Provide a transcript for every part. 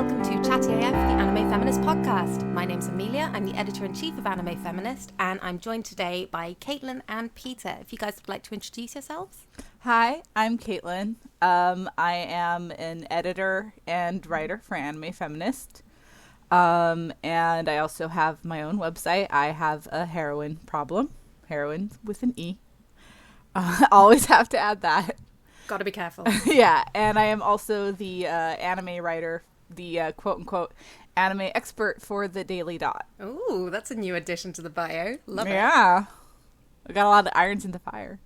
welcome to Chatty AF, the Anime Feminist podcast. My name's Amelia, I'm the editor-in-chief of Anime Feminist, and I'm joined today by Caitlin and Peter. If you guys would like to introduce yourselves. Hi, I'm Caitlin. I am an editor and writer for Anime Feminist, and I also have my own website. I have a heroin problem, heroin with an E. Always have to add that. Gotta be careful. Yeah, and I am also the anime writer, the quote-unquote anime expert for the Daily Dot. Ooh, that's a new addition to the bio. Love it. Yeah. I got a lot of irons in the fire.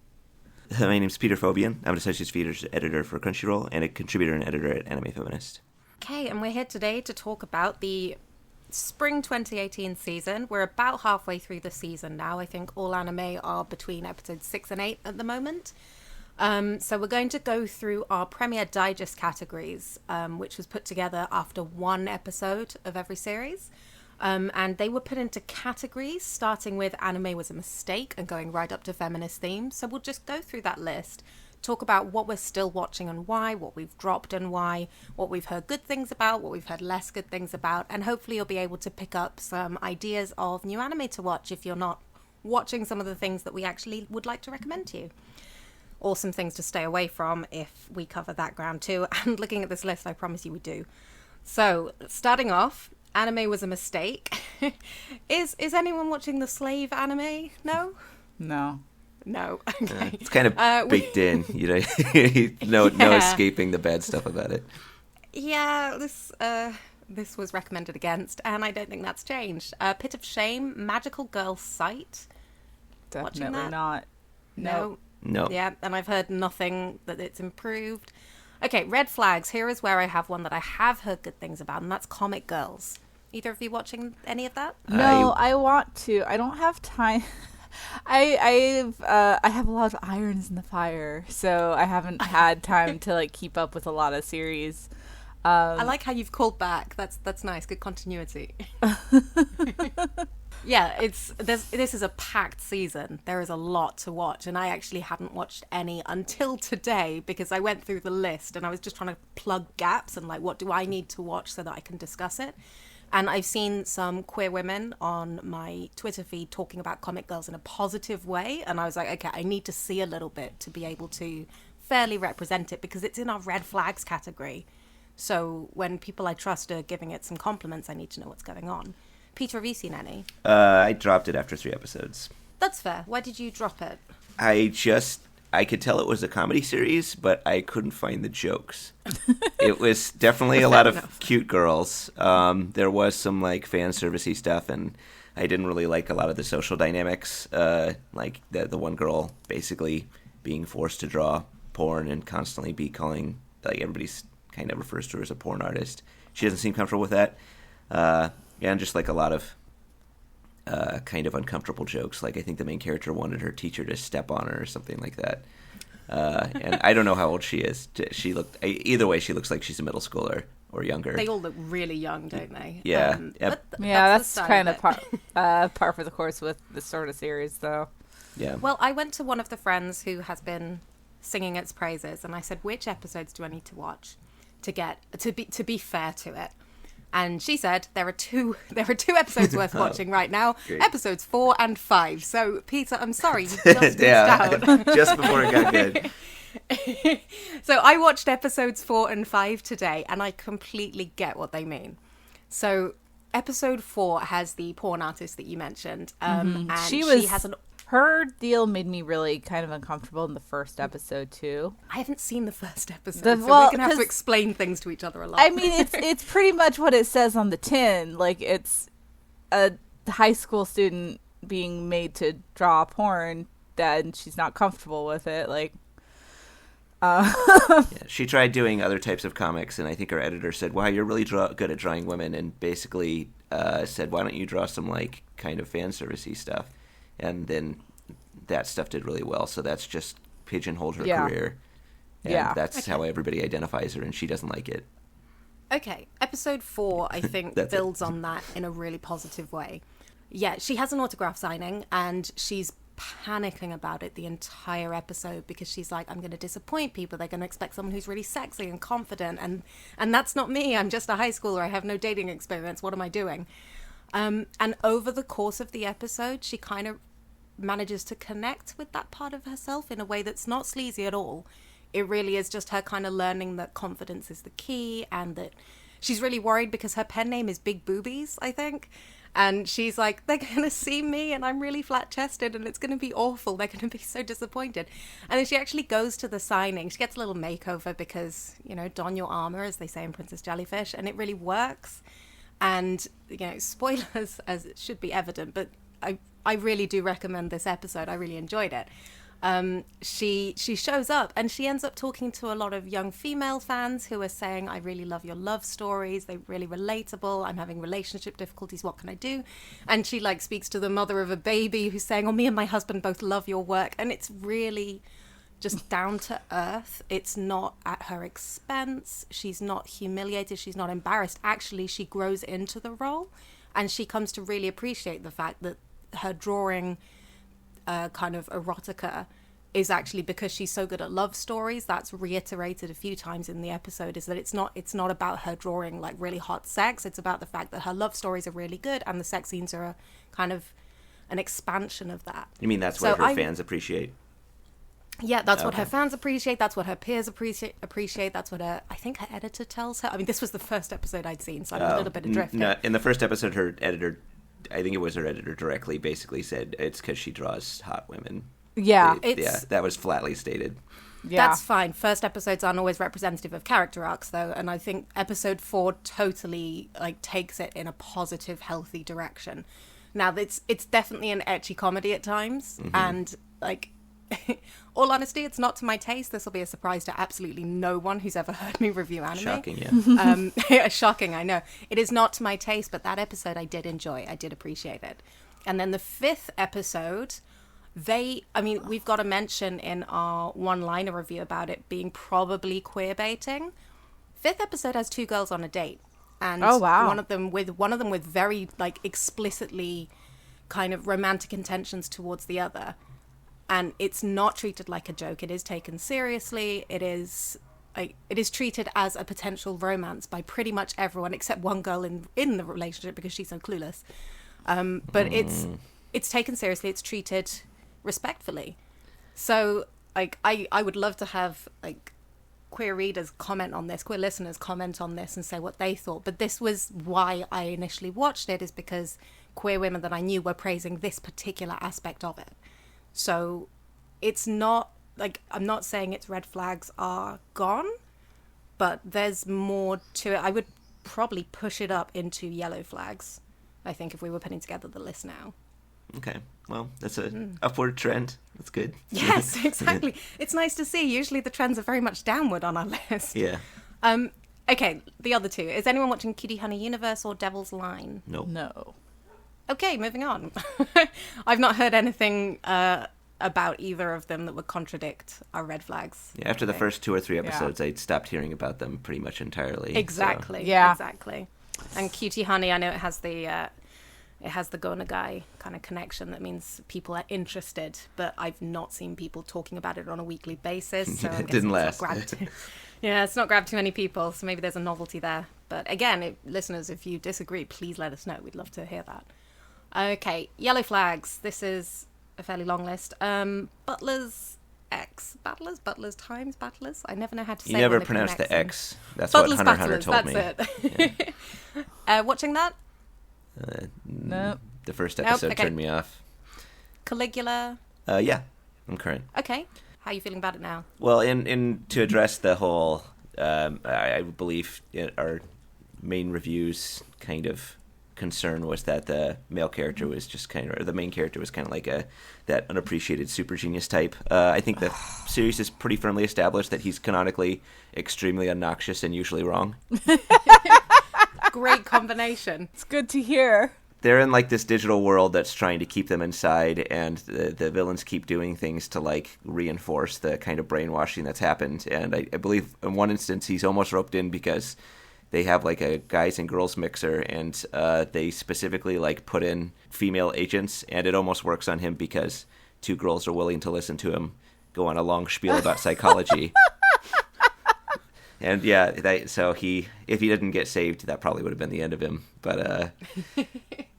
My name's Peter Phobian. I'm an associate features editor for Crunchyroll and a contributor and editor at Anime Feminist. Okay, and we're here today to talk about the Spring 2018 season. We're about halfway through the season now. I think all anime are between episodes 6 and 8 at the moment. So we're going to go through our Premier Digest categories, which was put together after one episode of every series. And they were put into categories, starting with anime was a mistake and going right up to feminist themes. So we'll just go through that list, talk about what we're still watching and why, what we've dropped and why, what we've heard good things about, what we've heard less good things about, and hopefully you'll be able to pick up some ideas of new anime to watch if you're not watching some of the things that we actually would like to recommend to you. Or some things to stay away from if we cover that ground too. And looking at this list, I promise you we do. So, starting off, anime was a mistake. Is anyone watching the Slave anime? No? No. No. Okay. It's kind of baked in, you know, no escaping the bad stuff about it. Yeah, this was recommended against, and I don't think that's changed. Pit of Shame, Magical Girl Sight. Definitely not. No. No. Yeah, and I've heard nothing that it's improved. Okay, red flags. Here is where I have one that I have heard good things about, and that's Comic Girls. Either of you watching any of that? No, I want to. I don't have time. I have a lot of irons in the fire, so I haven't had time to keep up with a lot of series. I like how you've called back. That's nice. Good continuity. Yeah, this is a packed season. There is a lot to watch, and I actually hadn't watched any until today because I went through the list and I was just trying to plug gaps and what do I need to watch so that I can discuss it. And I've seen some queer women on my Twitter feed talking about Comic Girls in a positive way, and I was like, okay, I need to see a little bit to be able to fairly represent it because it's in our red flags category. So when people I trust are giving it some compliments, I need to know what's going on. Peter, have you seen any? I dropped it after 3 episodes. That's fair. Why did you drop it? I could tell it was a comedy series, but I couldn't find the jokes. It was definitely a lot of cute girls. There was some fan servicey stuff, and I didn't really like a lot of the social dynamics. Like the one girl basically being forced to draw porn and constantly be calling, everybody's kind of refers to her as a porn artist. She doesn't seem comfortable with that. And just a lot of kind of uncomfortable jokes. I think the main character wanted her teacher to step on her or something like that. And I don't know how old she is. Either way, she looks like she's a middle schooler or younger. They all look really young, don't they? Yeah. That's kind of par for the course with this sort of series, though. Yeah. Well, I went to one of the friends who has been singing its praises, and I said, which episodes do I need to watch to be fair to it? And she said there are two episodes worth watching right now. Great. Episodes 4 and 5. So Peter, I'm sorry, you just missed out. Just before it got good. So I watched episodes 4 and 5 today, and I completely get what they mean. So episode 4 has the porn artist that you mentioned, and she has her deal made me really kind of uncomfortable in the first episode too. I haven't seen the first episode, so we're gonna have to explain things to each other a lot. I mean, it's pretty much what it says on the tin. It's a high school student being made to draw porn, and she's not comfortable with it. Yeah, she tried doing other types of comics, and I think her editor said, "Wow, you're really good at drawing women," and basically said, "Why don't you draw some kind of fan servicey stuff?" And then that stuff did really well, so that's just pigeonholed her career. And that's how everybody identifies her, and she doesn't like it. Okay, episode 4, I think, builds on that in a really positive way. Yeah, she has an autograph signing, and she's panicking about it the entire episode because she's like, I'm going to disappoint people. They're going to expect someone who's really sexy and confident. And that's not me. I'm just a high schooler. I have no dating experience. What am I doing? And over the course of the episode, she kind of manages to connect with that part of herself in a way that's not sleazy at all. It really is just her kind of learning that confidence is the key, and that she's really worried because her pen name is Big Boobies, I think. And she's like, they're going to see me and I'm really flat-chested and it's going to be awful. They're going to be so disappointed. And then she actually goes to the signing. She gets a little makeover because, you know, don your armor, as they say in Princess Jellyfish, and it really works. And, you know, spoilers, as it should be evident, but I really do recommend this episode. I really enjoyed it. She shows up and she ends up talking to a lot of young female fans who are saying, I really love your love stories. They're really relatable. I'm having relationship difficulties. What can I do? And she like speaks to the mother of a baby who's saying, oh, me and my husband both love your work. And it's really just down to earth. It's not at her expense. She's not humiliated. She's not embarrassed. Actually, she grows into the role and she comes to really appreciate the fact that her drawing kind of erotica is actually because she's so good at love stories. That's reiterated a few times in the episode, is that it's not about her drawing like really hot sex. It's about the fact that her love stories are really good and the sex scenes are a kind of an expansion of that. You mean that's what her fans appreciate? Yeah, that's what her fans appreciate. That's what her peers appreciate. That's what I think her editor tells her. I mean, this was the first episode I'd seen, so I'm a little bit adrift. No, in the first episode, her editor, I think it was her editor directly, basically said it's because she draws hot women. Yeah. That was flatly stated. Yeah. That's fine. First episodes aren't always representative of character arcs, though, and I think episode 4 totally like takes it in a positive, healthy direction. Now, it's definitely an ecchi comedy at times, and like, all honesty, it's not to my taste. This will be a surprise to absolutely no one who's ever heard me review anime. Shocking, yeah. Yeah, shocking, I know. It is not to my taste, but that episode I did enjoy. I did appreciate it. And then the 5th episode, we've got a mention in our one-liner review about it being probably queer baiting. 5th episode has 2 girls on a date. And oh, wow. one of them with very like explicitly kind of romantic intentions towards the other. And it's not treated like a joke. It is taken seriously. It is treated as a potential romance by pretty much everyone except one girl in the relationship because she's so clueless. But it's taken seriously. It's treated respectfully. So like I would love to have like queer readers comment on this, queer listeners comment on this and say what they thought. But this was why I initially watched it, is because queer women that I knew were praising this particular aspect of it. So it's not like, I'm not saying its red flags are gone, but there's more to it. I would probably push it up into yellow flags, I think, if we were putting together the list now. Okay. Well, that's an upward trend. That's good. Yes, exactly. It's nice to see. Usually the trends are very much downward on our list. Yeah. Okay, the other 2. Is anyone watching Cutie Honey Universe or Devil's Line? Nope. No. Okay, moving on. I've not heard anything about either of them that would contradict our red flags. Yeah, after the first 2 or 3 episodes, I stopped hearing about them pretty much entirely. Exactly. So. Yeah. Exactly. And Cutie Honey, I know it has the Gonagai kind of connection. That means people are interested, but I've not seen people talking about it on a weekly basis. So it didn't last. It's not grabbed too many people, so maybe there's a novelty there. But again, listeners, if you disagree, please let us know. We'd love to hear that. Okay, yellow flags. This is a fairly long list. Butlers X Battlers, Butlers times Battlers. I never know how to say it. You never pronounce the X. That's Butlers what Hunter told me. That's it. Yeah. Watching that? Nope. The first episode turned me off. Caligula? Yeah, I'm current. Okay. How are you feeling about it now? Well, in to address the whole, I believe our main review's kind of concern was that the male character was just kind of, or the main character was kind of like that unappreciated super genius type. I think the series is pretty firmly established that he's canonically extremely obnoxious and usually wrong. Great combination. It's good to hear. They're in like this digital world that's trying to keep them inside, and the villains keep doing things to like reinforce the kind of brainwashing that's happened. And I believe in one instance he's almost roped in because they have like a guys and girls mixer, and they specifically like put in female agents, and it almost works on him because two girls are willing to listen to him go on a long spiel about psychology. And yeah, so if he didn't get saved, that probably would have been the end of him. But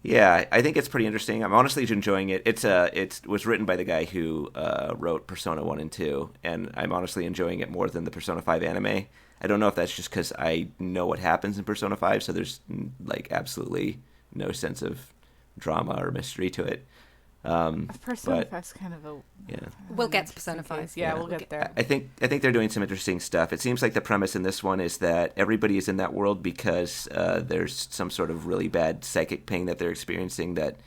yeah, I think it's pretty interesting. I'm honestly enjoying it. It was written by the guy who wrote Persona 1 and 2, and I'm honestly enjoying it more than the Persona 5 anime. I don't know if that's just because I know what happens in Persona 5, so there's like absolutely no sense of drama or mystery to it. Persona 5's kind of a... Yeah. We'll get to Persona 5. Yeah, we'll get there. I think they're doing some interesting stuff. It seems like the premise in this one is that everybody is in that world because there's some sort of really bad psychic pain that they're experiencing that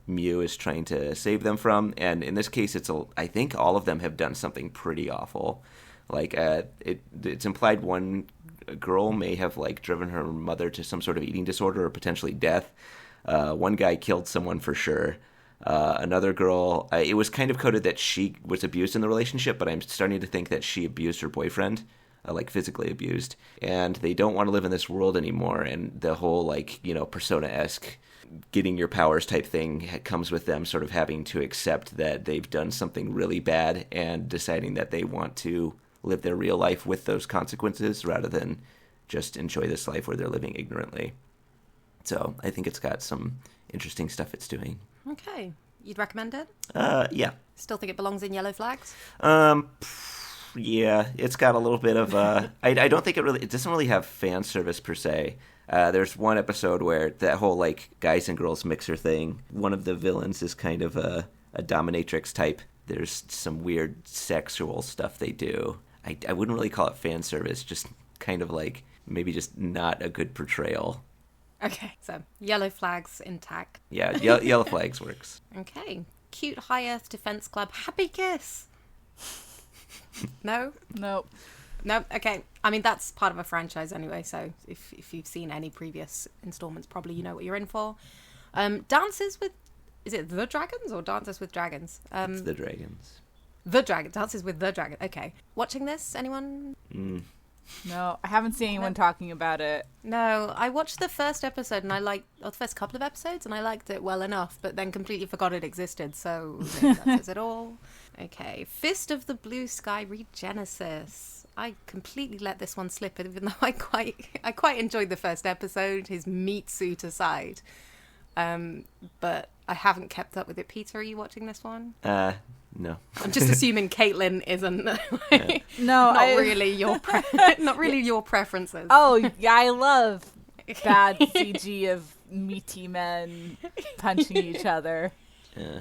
Mew is trying to save them from. And in this case, I think all of them have done something pretty awful. Like it's implied one girl may have like driven her mother to some sort of eating disorder or potentially death. One guy killed someone for sure. Another girl, it was kind of coded that she was abused in the relationship, but I'm starting to think that she abused her boyfriend, like physically abused, and they don't want to live in this world anymore. And the whole like, Persona-esque getting your powers type thing comes with them sort of having to accept that they've done something really bad and deciding that they want to live their real life with those consequences rather than just enjoy this life where they're living ignorantly. So I think it's got some interesting stuff it's doing. Okay. You'd recommend it? Yeah. Still think it belongs in Yellow Flags? Yeah, it's got a little bit of I don't think it doesn't really have fan service per se. There's one episode where that whole like guys and girls mixer thing, one of the villains is kind of a dominatrix type. There's some weird sexual stuff they do. I wouldn't really call it fan service, just kind of like maybe just not a good portrayal. Okay, so Yellow Flags intact. Yeah, Yellow Flags works. Okay. Cute High Earth Defense Club. Happy Kiss. No? Nope. No, okay. I mean, that's part of a franchise anyway, so if you've seen any previous installments, probably you know what you're in for. Dances with... Is it The Dragons or Dances with Dragons? It's The Dragons. The Dragon. Dances with The Dragon. Okay. Watching this, anyone? No, I haven't seen anyone talking about it. No, I watched the first episode and the first couple of episodes and I liked it well enough, but then completely forgot it existed, so that says it all. Okay, Fist of the Blue Sky Regenesis. I completely let this one slip, even though I quite enjoyed the first episode, his meat suit aside. But I haven't kept up with it. Peter, are you watching this one? No. I'm just assuming Caitlin isn't. No, not really your preferences. Oh, yeah, I love bad CG of meaty men punching each other.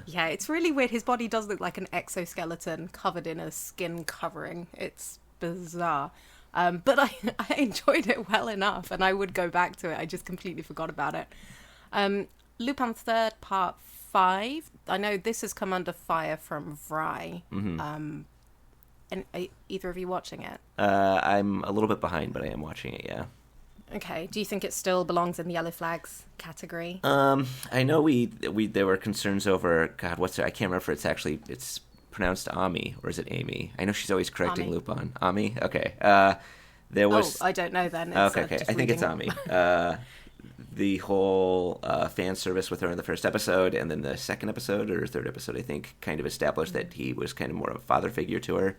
Yeah, it's really weird. His body does look like an exoskeleton covered in a skin covering. It's bizarre. But I enjoyed it well enough, and I would go back to it. I just completely forgot about it. Lupin III Part 5. I know this has come under fire from Vry. Mm-hmm. And are either of you watching it? I'm a little bit behind, but I am watching it, yeah. Okay. Do you think it still belongs in the Yellow Flags category? I know there were concerns over, God, what's it? I can't remember if it's pronounced Ami, or is it Amy? I know she's always correcting Ami. Lupin. Ami? Okay. There was... Oh, I don't know then. Okay. I think it's Ami. The whole fan service with her in the first episode, and then the second episode or third episode, I think, kind of established that he was kind of more of a father figure to her.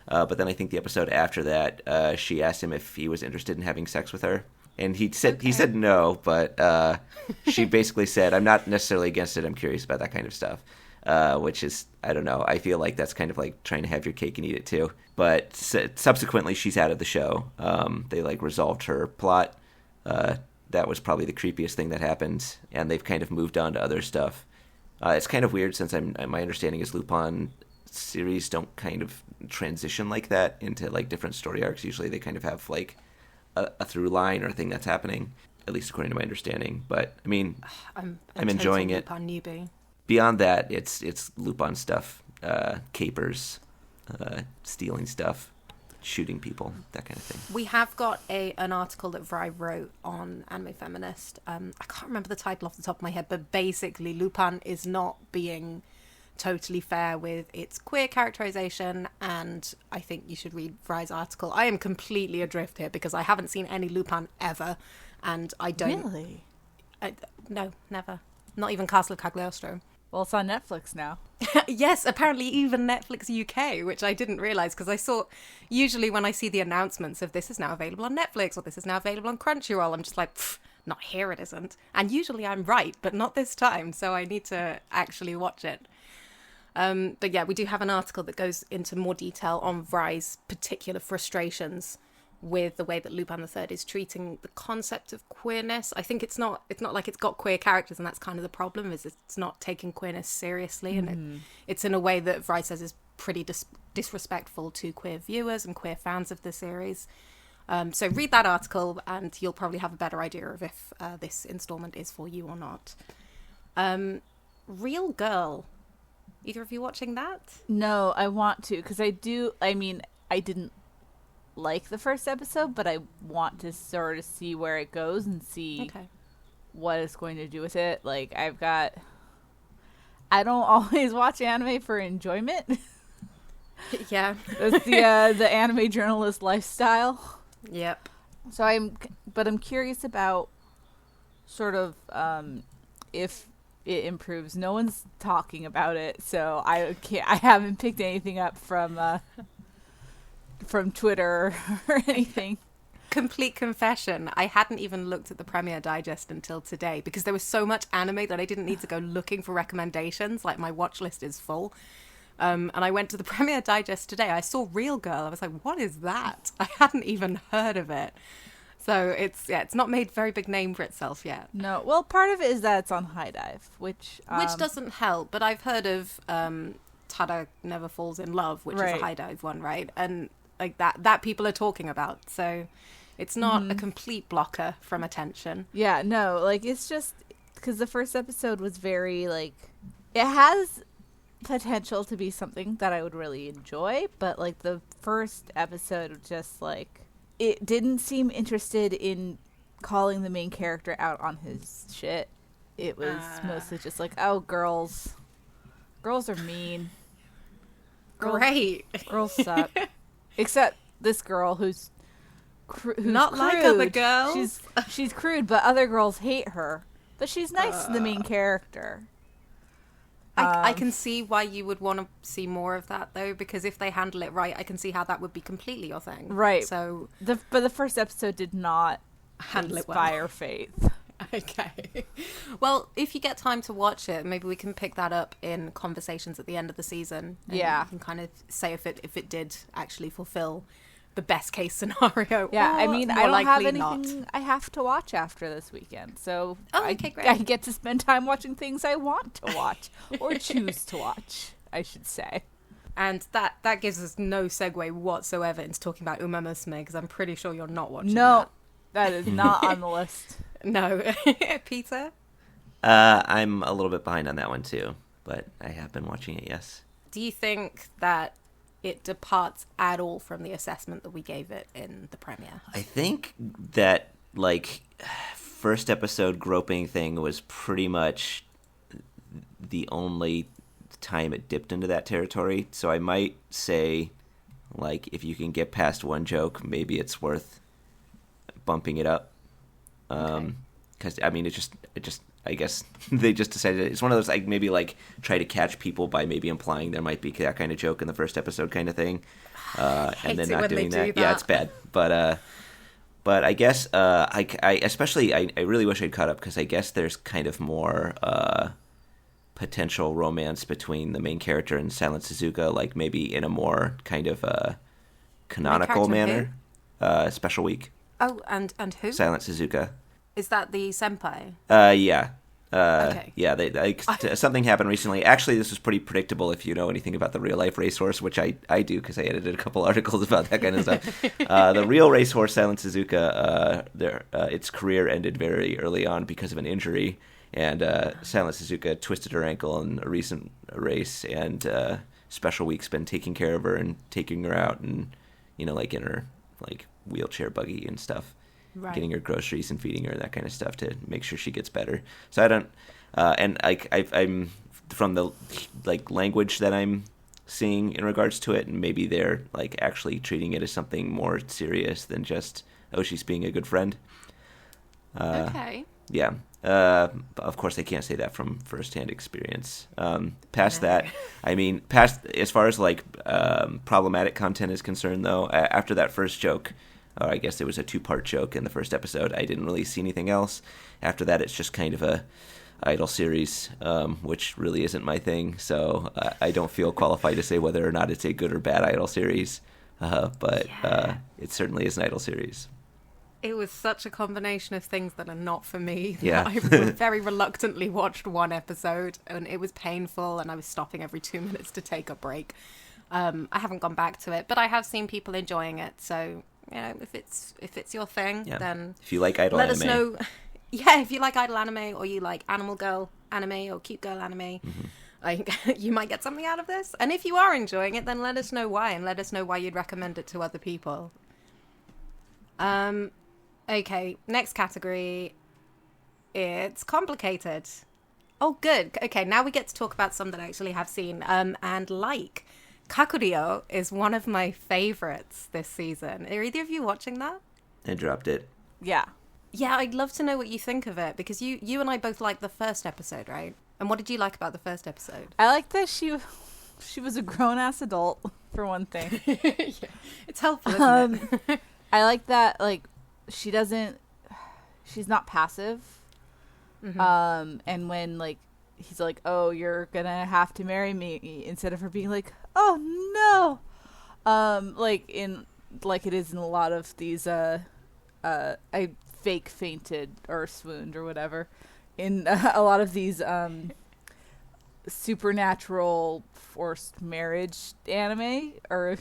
But then I think the episode after that, she asked him if he was interested in having sex with her, and he said no, but she basically said, "I'm not necessarily against it. I'm curious about that kind of stuff," which is, I don't know. I feel like that's kind of like trying to have your cake and eat it too. But subsequently, she's out of the show. They like resolved her plot. That was probably the creepiest thing that happened, and they've kind of moved on to other stuff. It's kind of weird since my understanding is Lupin series don't kind of transition like that into like different story arcs. Usually they kind of have like a through line or a thing that's happening, at least according to my understanding. But I mean, I'm enjoying it. Lupin newbie. Beyond that, it's Lupin stuff, capers, stealing stuff, shooting people, that kind of thing. We have got an article that Vry wrote on Anime Feminist. I can't remember the title off the top of my head, but basically Lupin is not being totally fair with its queer characterization, and I think you should read Vry's article. I am completely adrift here because I haven't seen any Lupin ever, and I don't... Really? No, never. Not even Castle of Cagliostro. Well, it's on Netflix now. Yes, apparently even Netflix UK, which I didn't realize because I saw, usually when I see the announcements of this is now available on Netflix or this is now available on Crunchyroll, I'm just like, not here it isn't. And usually I'm right, but not this time, so I need to actually watch it. But yeah, we do have an article that goes into more detail on Vrai's particular frustrations with the way that Lupin the III is treating the concept of queerness. I think it's not like it's got queer characters, and that's kind of the problem, is it's not taking queerness seriously, and it's in a way that Vrai says is pretty disrespectful to queer viewers and queer fans of the series. So read that article and you'll probably have a better idea of if this installment is for you or not. Real Girl. Either of you watching that? No, I want to, because I didn't like the first episode, but I want to sort of see where it goes and see what it's going to do with it. Like, I don't always watch anime for enjoyment. Yeah. That's the anime journalist lifestyle. Yep. So I'm curious about sort of if it improves. No one's talking about it, so I haven't picked anything up from Twitter or anything. Complete confession, I hadn't even looked at the Premiere Digest until today because there was so much anime that I didn't need to go looking for recommendations. Like, my watch list is full. And I went to the Premiere Digest today. I saw Real Girl. I was like, what is that? I hadn't even heard of it. So it's not made very big name for itself yet. No, well, part of it is that it's on High Dive, which doesn't help. But I've heard of Tada Never Falls in Love, which is a High Dive one, right? And like that people are talking about. So it's not a complete blocker from attention. Yeah, no, like, it's just because the first episode was very, like, it has potential to be something that I would really enjoy, but like the first episode just like, it didn't seem interested in calling the main character out on his shit. It was mostly just like, oh, girls are mean. Great. Girls suck. Except this girl who's not crude. like other girls. She's crude, but other girls hate her. But she's nice to the main character. I can see why you would want to see more of that, though, because if they handle it right, I can see how that would be completely your thing. Right. So, but the first episode did not handle inspire it well. Faith. Okay. Well, if you get time to watch it, maybe we can pick that up in conversations at the end of the season. And you can kind of say if it did actually fulfill the best case scenario. Yeah, I mean, I don't have anything not. I have to watch after this weekend, so okay, great. I get to spend time watching things I want to watch, or choose to watch, I should say. And that gives us no segue whatsoever into talking about Umamusume, because I'm pretty sure you're not watching that. That is not on the list. No. Peter? I'm a little bit behind on that one too, but I have been watching it, yes. Do you think that it departs at all from the assessment that we gave it in the premiere? I think that, like, first episode groping thing was pretty much the only time it dipped into that territory. So I might say, like, if you can get past one joke, maybe it's worth bumping it up. Because I mean, it just I guess they just decided it's one of those, like, maybe like try to catch people by maybe implying there might be that kind of joke in the first episode kind of thing, and then not doing that. Yeah, it's bad. But I guess I especially I really wish I'd caught up, because I guess there's kind of more potential romance between the main character and Silent Suzuka, like maybe in a more kind of canonical manner. Special Week. Oh, and who? Silent Suzuka. Is that the senpai? Yeah. Okay. Yeah, something happened recently. Actually, this was pretty predictable if you know anything about the real life racehorse, which I do, because I edited a couple articles about that kind of stuff. The real racehorse, Silent Suzuka, its career ended very early on because of an injury, and Silent Suzuka twisted her ankle in a recent race, and Special Week's been taking care of her and taking her out, and like in her like wheelchair buggy and stuff. Right. Getting her groceries and feeding her and that kind of stuff to make sure she gets better. So I don't, and I'm from the like language that I'm seeing in regards to it, and maybe they're like actually treating it as something more serious than just, oh, she's being a good friend. Okay. Yeah. Of course, I can't say that from firsthand experience. Past that, I mean, as far as like problematic content is concerned, though, after that first joke, I guess there was a 2-part joke in the first episode. I didn't really see anything else. After that, it's just kind of a idol series, which really isn't my thing. So I don't feel qualified to say whether or not it's a good or bad idol series. But it certainly is an idol series. It was such a combination of things that are not for me. Yeah. I very reluctantly watched one episode, and it was painful, and I was stopping every 2 minutes to take a break. I haven't gone back to it, but I have seen people enjoying it. So, you know, if it's your thing, then if you like idol let anime, us know. Yeah, if you like idol anime, or you like animal girl anime or cute girl anime, you might get something out of this. And if you are enjoying it, then let us know why, and let us know why you'd recommend it to other people. Okay, next category. It's complicated. Oh, good. Okay, now we get to talk about some that I actually have seen. And like, Kakuryo is one of my favorites this season. Are either of you watching that? I dropped it. Yeah. Yeah, I'd love to know what you think of it, because you and I both liked the first episode, right? And what did you like about the first episode? I like that she was a grown-ass adult, for one thing. Yeah. It's helpful, isn't it? I like that, like, she's not passive. Mm-hmm. And when, like, he's like, oh, you're gonna have to marry me, instead of her being like, oh, no. Like it is in a lot of these, I fake fainted or swooned or whatever. In a lot of these, supernatural forced marriage anime, or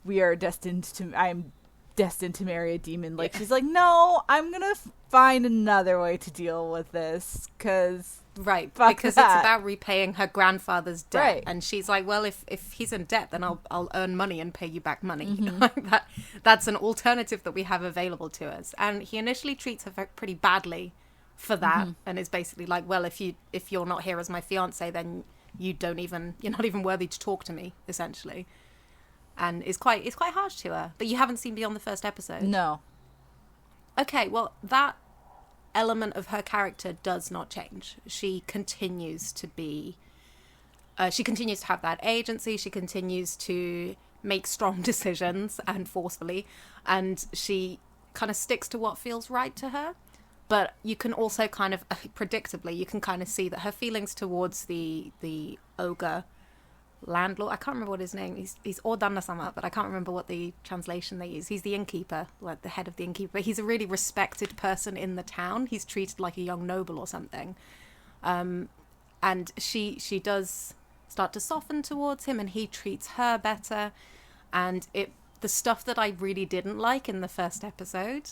I'm destined to marry a demon. Like, she's like, no, I'm gonna find another way to deal with this, because because that. it's about repaying her grandfather's debt, right. And she's like, well, if he's in debt, then I'll earn money and pay you back money. Mm-hmm. That's an alternative that we have available to us. And he initially treats her pretty badly for that, and is basically like, well, if you're not here as my fiance, then you're not even worthy to talk to me, essentially. And it's quite harsh to her. But you haven't seen beyond the first episode. No. Okay, well, that element of her character does not change. She continues to be... she continues to have that agency. She continues to make strong decisions, and forcefully. And she kind of sticks to what feels right to her. But you can also kind of, predictably, you can kind of see that her feelings towards the ogre landlord, I can't remember what his name is. He's Odanna-sama, but I can't remember what the translation they use. He's the innkeeper, like the head of the innkeeper. He's a really respected person in the town. He's treated like a young noble or something. And she does start to soften towards him, and he treats her better. And the stuff that I really didn't like in the first episode,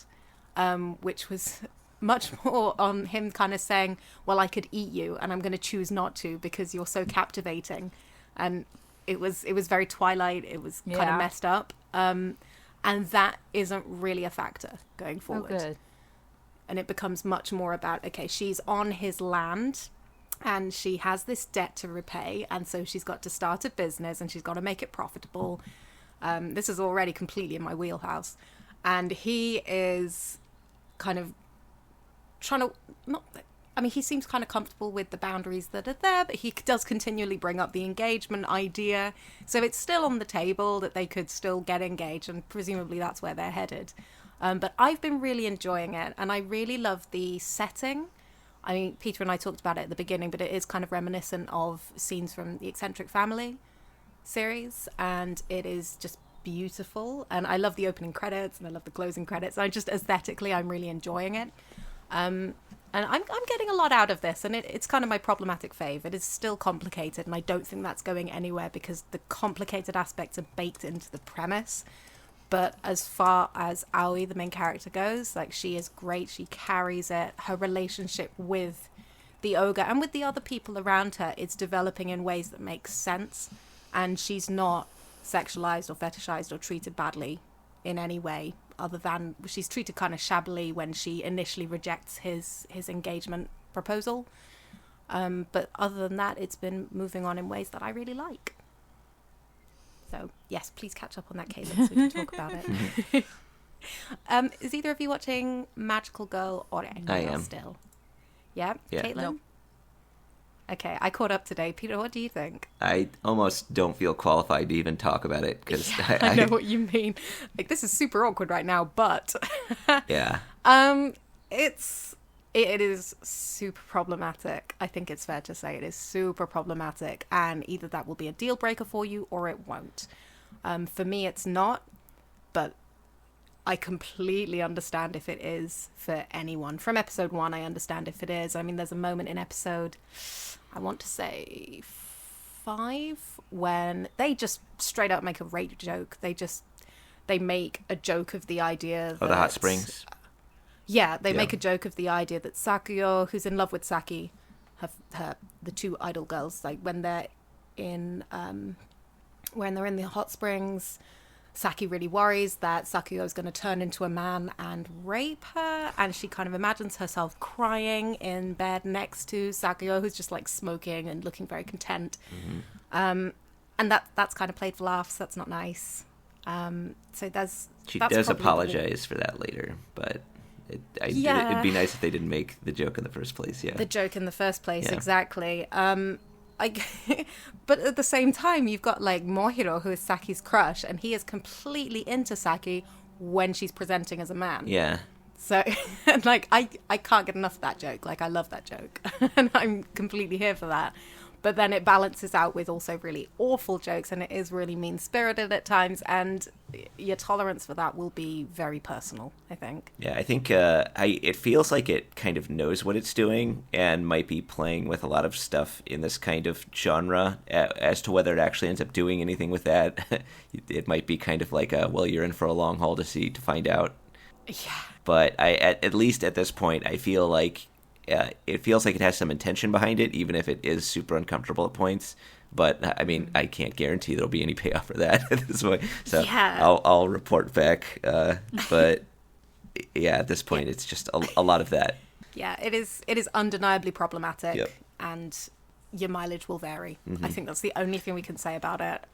which was much more on him kind of saying, well, I could eat you, and I'm going to choose not to because you're so captivating. And it was very Twilight. It was kind of messed up. And that isn't really a factor going forward. Oh, good. And it becomes much more about, okay, she's on his land and she has this debt to repay. And so she's got to start a business and she's got to make it profitable. This is already completely in my wheelhouse. And he is kind of trying to... he seems kind of comfortable with the boundaries that are there, but he does continually bring up the engagement idea. So it's still on the table that they could still get engaged, and presumably that's where they're headed. But I've been really enjoying it, and I really love the setting. I mean, Peter and I talked about it at the beginning, but it is kind of reminiscent of scenes from the Eccentric Family series, and it is just beautiful. And I love the opening credits, and I love the closing credits. Aesthetically, I'm really enjoying it. And I'm getting a lot out of this, and it's kind of my problematic fave. It is still complicated, and I don't think that's going anywhere because the complicated aspects are baked into the premise. But as far as Aoi, the main character, goes, like, she is great. She carries it. Her relationship with the ogre and with the other people around her, it's developing in ways that make sense. And she's not sexualized or fetishized or treated badly in any way, other than she's treated kind of shabbily when she initially rejects his engagement proposal. But other than that, it's been moving on in ways that I really like. So, yes, please catch up on that, Caleb, so we can talk about it. Is either of you watching Magical Girl Ore? I am. Still. Yeah? Yeah. Caitlin? Nope. Okay, I caught up today. Peter, what do you think? I almost don't feel qualified to even talk about it because I know what you mean. Like, this is super awkward right now, but yeah. It is super problematic. I think it's fair to say it is super problematic, and either that will be a deal breaker for you or it won't. For me, it's not, but I completely understand if it is for anyone. From episode 1, I understand if it is. I mean, there's a moment in episode, I want to say 5, when they just straight up make a rape joke. They make a joke of the idea that... Oh, the hot springs? Yeah, they make a joke of the idea that Sakuyo, who's in love with Saki, the two idol girls, like when they're in the hot springs, Saki really worries that Sakuyo is going to turn into a man and rape her, and she kind of imagines herself crying in bed next to Sakuyo, who's just like smoking and looking very content. Mm-hmm. And that's kind of played for laughs. That's not nice. So she does apologize for that later, but it'd be nice if they didn't make the joke in the first place. Yeah, the joke in the first place, exactly. But at the same time, you've got like Mohiro, who is Saki's crush, and he is completely into Saki when she's presenting as a man. Yeah. So, like, I can't get enough of that joke. Like, I love that joke, and I'm completely here for that. But then it balances out with also really awful jokes, and it is really mean-spirited at times, and your tolerance for that will be very personal, I think. Yeah, I think it feels like it kind of knows what it's doing and might be playing with a lot of stuff in this kind of genre. As to whether it actually ends up doing anything with that, it might be kind of like you're in for a long haul to find out. Yeah. But at least at this point, I feel like it feels like it has some intention behind it, even if it is super uncomfortable at points. But I mean, I can't guarantee there'll be any payoff for that at this point. So I'll report back. But yeah, at this point, it's just a lot of that. Yeah, it is undeniably problematic, and your mileage will vary. Mm-hmm. I think that's the only thing we can say about it.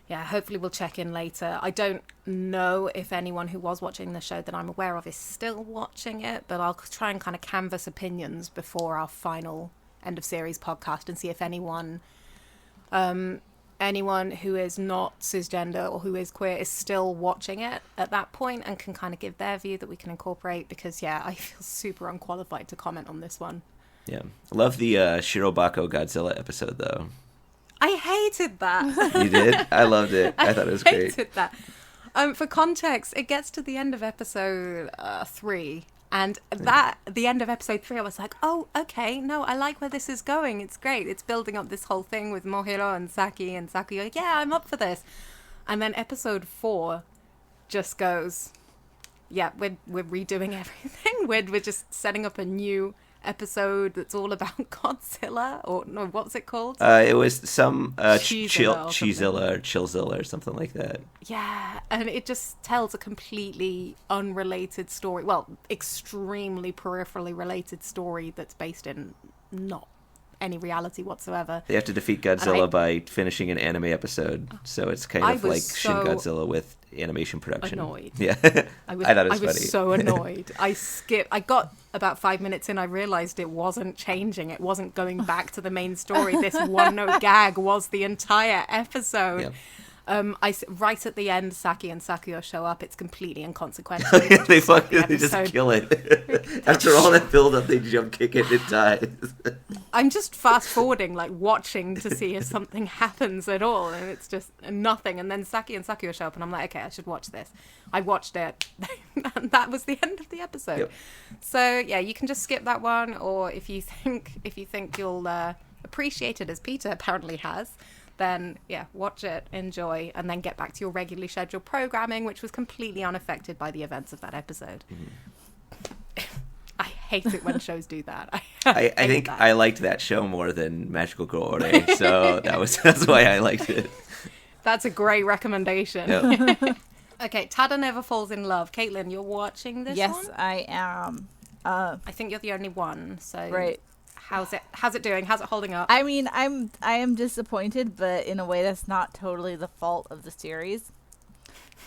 Yeah, hopefully we'll check in later. I don't know if anyone who was watching the show that I'm aware of is still watching it, but I'll try and kind of canvass opinions before our final end of series podcast and see if anyone who is not cisgender or who is queer is still watching it at that point and can kind of give their view that we can incorporate, because I feel super unqualified to comment on this one. Yeah. Love the Shirobako Godzilla episode though. I hated that. You did? I loved it. I thought it was great. I hated that. For context, it gets to the end of episode 3, and the end of episode 3, I was like, oh, okay, no, I like where this is going. It's great. It's building up this whole thing with Mohiro and Saki and Sakuyo. Yeah, I'm up for this. And then episode 4 just goes, yeah, we're redoing everything. We're just setting up a new episode that's all about Godzilla, or no, what's it called? It was some Cheezilla or Chillzilla or something like that. Yeah, and it just tells a completely unrelated story. Well, extremely peripherally related story that's based in not any reality whatsoever. They have to defeat Godzilla by finishing an anime episode, so it's kind of like Shin Godzilla with animation production. Annoyed. Yeah, I thought it was funny. So annoyed. I got about 5 minutes in, I realized it wasn't changing. It wasn't going back to the main story. This one note gag was the entire episode. Yep. Right at the end, Saki and Sakuyo show up. It's completely inconsequential. They just kill it. After all that build up, they jump kick it and it dies. I'm just fast forwarding, like watching to see if something happens at all, and it's just nothing. And then Saki and Sakuyo show up, and I'm like, okay, I should watch this. I watched it, and that was the end of the episode. Yep. So yeah, you can just skip that one, or if you think you'll appreciate it as Peter apparently has, then yeah, watch it, enjoy, and then get back to your regularly scheduled programming, which was completely unaffected by the events of that episode. Mm-hmm. I hate it when shows do that. I think that. I liked that show more than Magical Girl Ore, so that's why I liked it. That's a great recommendation. Yep. Okay, Tada Never Falls in Love. Caitlin, you're watching this one? Yes, I am. I think you're the only one, so... Right. How's it doing? How's it holding up? I mean, I am disappointed, but in a way that's not totally the fault of the series.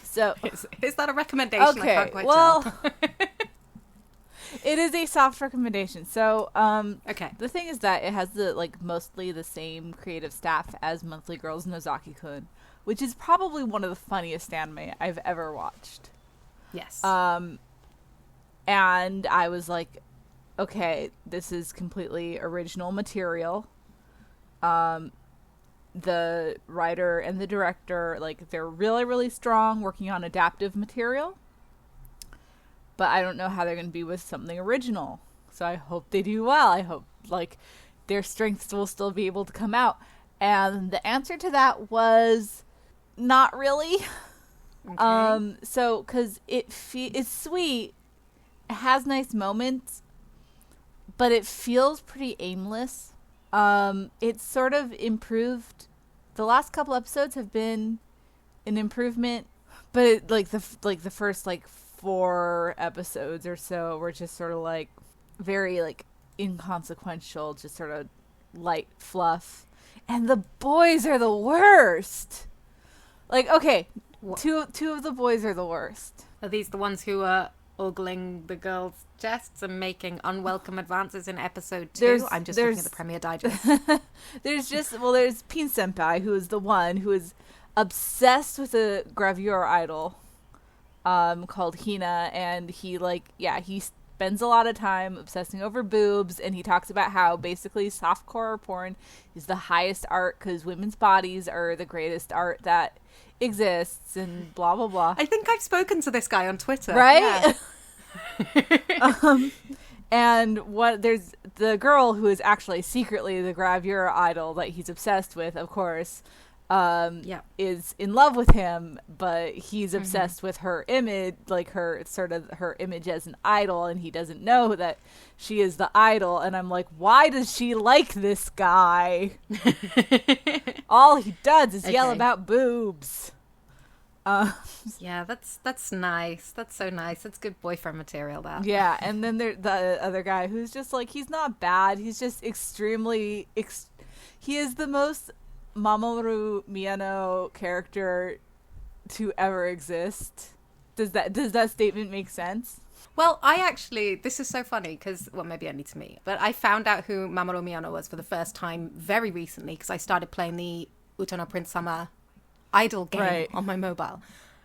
So is that a recommendation? Okay, I can't quite well, tell. it is a soft recommendation. So, Okay. the thing is that it has mostly the same creative staff as Monthly Girls Nozaki-kun, which is probably one of the funniest anime I've ever watched. Yes. And I was like, okay, this is completely original material. The writer and the director, they're really, really strong working on adaptive material. But I don't know how they're going to be with something original. So I hope they do well. I hope, their strengths will still be able to come out. And the answer to that was not really. Okay. So, because it's sweet. It has nice moments. But it feels pretty aimless. It's sort of improved. The last couple episodes have been an improvement, but the first 4 episodes or so were just sort of very inconsequential, just sort of light fluff. And the boys are the worst. Okay, two of the boys are the worst. Are these the ones who are ogling the girls' chests and making unwelcome advances in episode 2? I'm just looking at the Premier Digest. there's Pin Senpai, who is the one who is obsessed with a gravure idol called Hina, and he spends a lot of time obsessing over boobs, and he talks about how basically softcore porn is the highest art because women's bodies are the greatest art that exists, and blah blah blah. I think I've spoken to this guy on Twitter, right? Yeah. And there's the girl who is actually secretly the gravure idol that he's obsessed with, of course, is in love with him, but he's obsessed with her image, her image as an idol, and he doesn't know that she is the idol. And I'm like, why does she like this guy? All he does is yell about boobs. Yeah, that's nice. That's so nice. That's good boyfriend material, that. Yeah, and then there's the other guy who's just he's not bad. He's just extremely... he is the most Mamoru Miyano character to ever exist. Does that statement make sense? Well, this is so funny because, well, maybe only to me, but I found out who Mamoru Miyano was for the first time very recently because I started playing the Utano Prince Sama idol game on my mobile.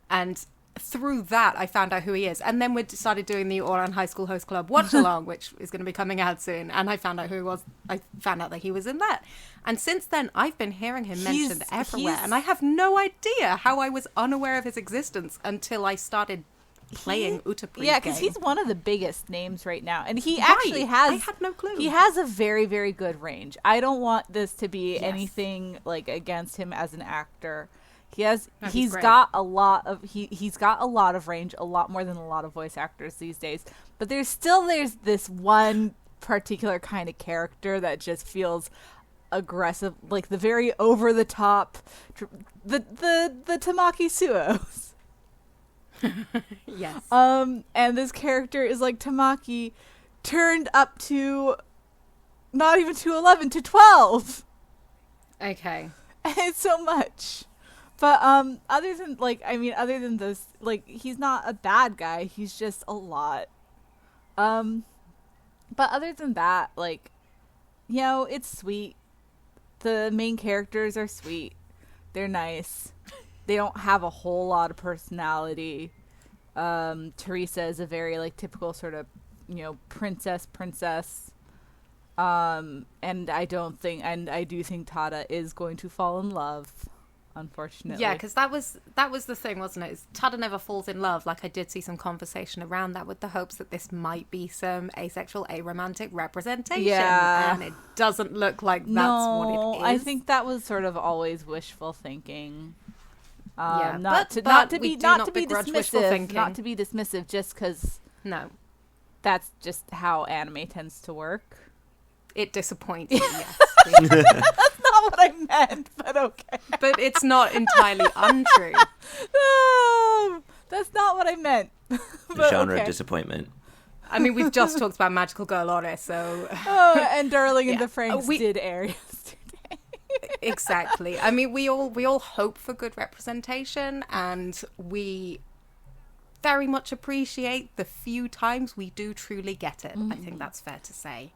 And through that, I found out who he is. And then we started doing the Oran High School Host Club watch along, which is going to be coming out soon. And I found out who he was. I found out that he was in that. And since then, I've been hearing him mentioned everywhere. And I have no idea how I was unaware of his existence until I started playing Utapri. Yeah, because he's one of the biggest names right now. And he actually has... I had no clue. He has a very, very good range. I don't want this to be anything against him as an actor. He's got a lot of range, a lot more than a lot of voice actors these days. But there's this one particular kind of character that just feels aggressive, the very over the top, the Tamaki Suos. Yes. And this character is Tamaki turned up to not even to 11 to 12. Okay. And it's so much. But other than those, he's not a bad guy. He's just a lot. But other than that, it's sweet. The main characters are sweet. They're nice. They don't have a whole lot of personality. Teresa is a very typical sort of princess. And I do think Tada is going to fall in love. Unfortunately. Yeah, because that was the thing, wasn't it? Tada never falls in love. I did see some conversation around that with the hopes that this might be some asexual, aromantic representation. Yeah. And it doesn't look like that's what it is. I think that was sort of always wishful thinking. Not to be dismissive just because that's just how anime tends to work. It disappoints me, yes. That's not what I meant, but okay. But it's not entirely untrue. No, that's not what I meant. Genre disappointment. I mean, we've just talked about Magical Girl Ore, so... and Darling in the Franxx did air yesterday. Exactly. I mean, we all hope for good representation, and we very much appreciate the few times we do truly get it. I think that's fair to say.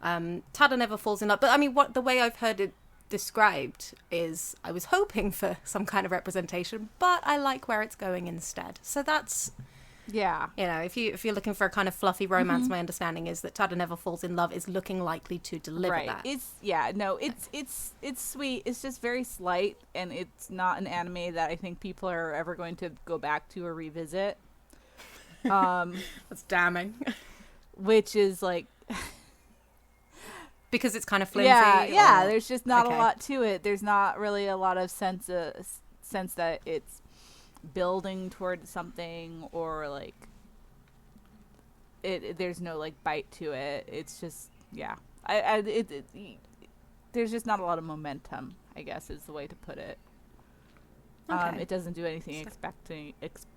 Tada never falls in love, but I mean, the way I've heard it described is I was hoping for some kind of representation, but I like where it's going instead. So that's, yeah, you know, if you're looking for a kind of fluffy romance, my understanding is that Tada never falls in love is looking likely to deliver that. It's sweet. It's just very slight, and it's not an anime that I think people are ever going to go back to or revisit. That's damning. Which is like, because it's kind of flimsy. Yeah. There's just not a lot to it. There's not really a lot of sense that it's building towards something, or like there's no like bite to it. It's just there's just not a lot of momentum, I guess is the way to put it. It doesn't do anything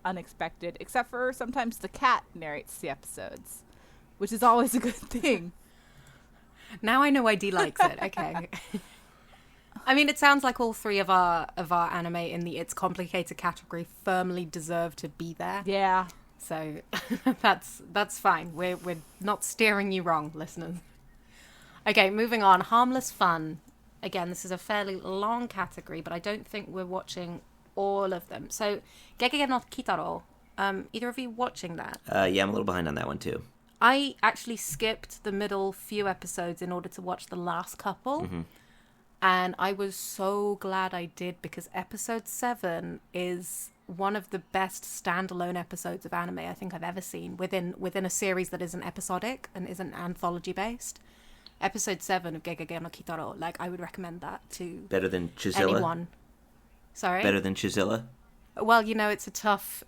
unexpected, except for sometimes the cat narrates the episodes, which is always a good thing. Now I know why D likes it. Okay. I mean, it sounds like all three of our anime in the It's Complicated category firmly deserve to be there. Yeah. So that's fine. We're not steering you wrong, listeners. Okay, moving on. Harmless Fun. Again, this is a fairly long category, but I don't think we're watching all of them. So, Gegege no Kitaro. Either of you watching that? Yeah, I'm a little behind on that one too. I actually skipped the middle few episodes in order to watch the last couple. Mm-hmm. And I was so glad I did, because episode 7 is one of the best standalone episodes of anime I think I've ever seen within a series that isn't episodic and isn't anthology based. Episode 7 of Gegege no Kitaro, like, I would recommend that to better than Chizilla. Anyone. Sorry? Better than Chizilla? Well, you know, it's a tough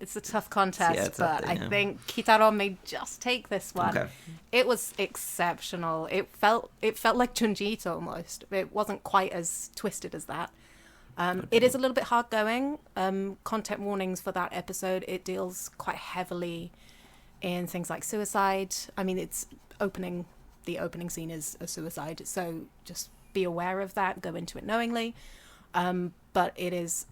contest, but I think Kitaro may just take this one. Okay. It was exceptional. It felt like Junji Ito almost. It wasn't quite as twisted as that. It is a little bit hard going. Content warnings for that episode. It deals quite heavily in things like suicide. I mean, the opening scene is a suicide, so just be aware of that. Go into it knowingly. But it is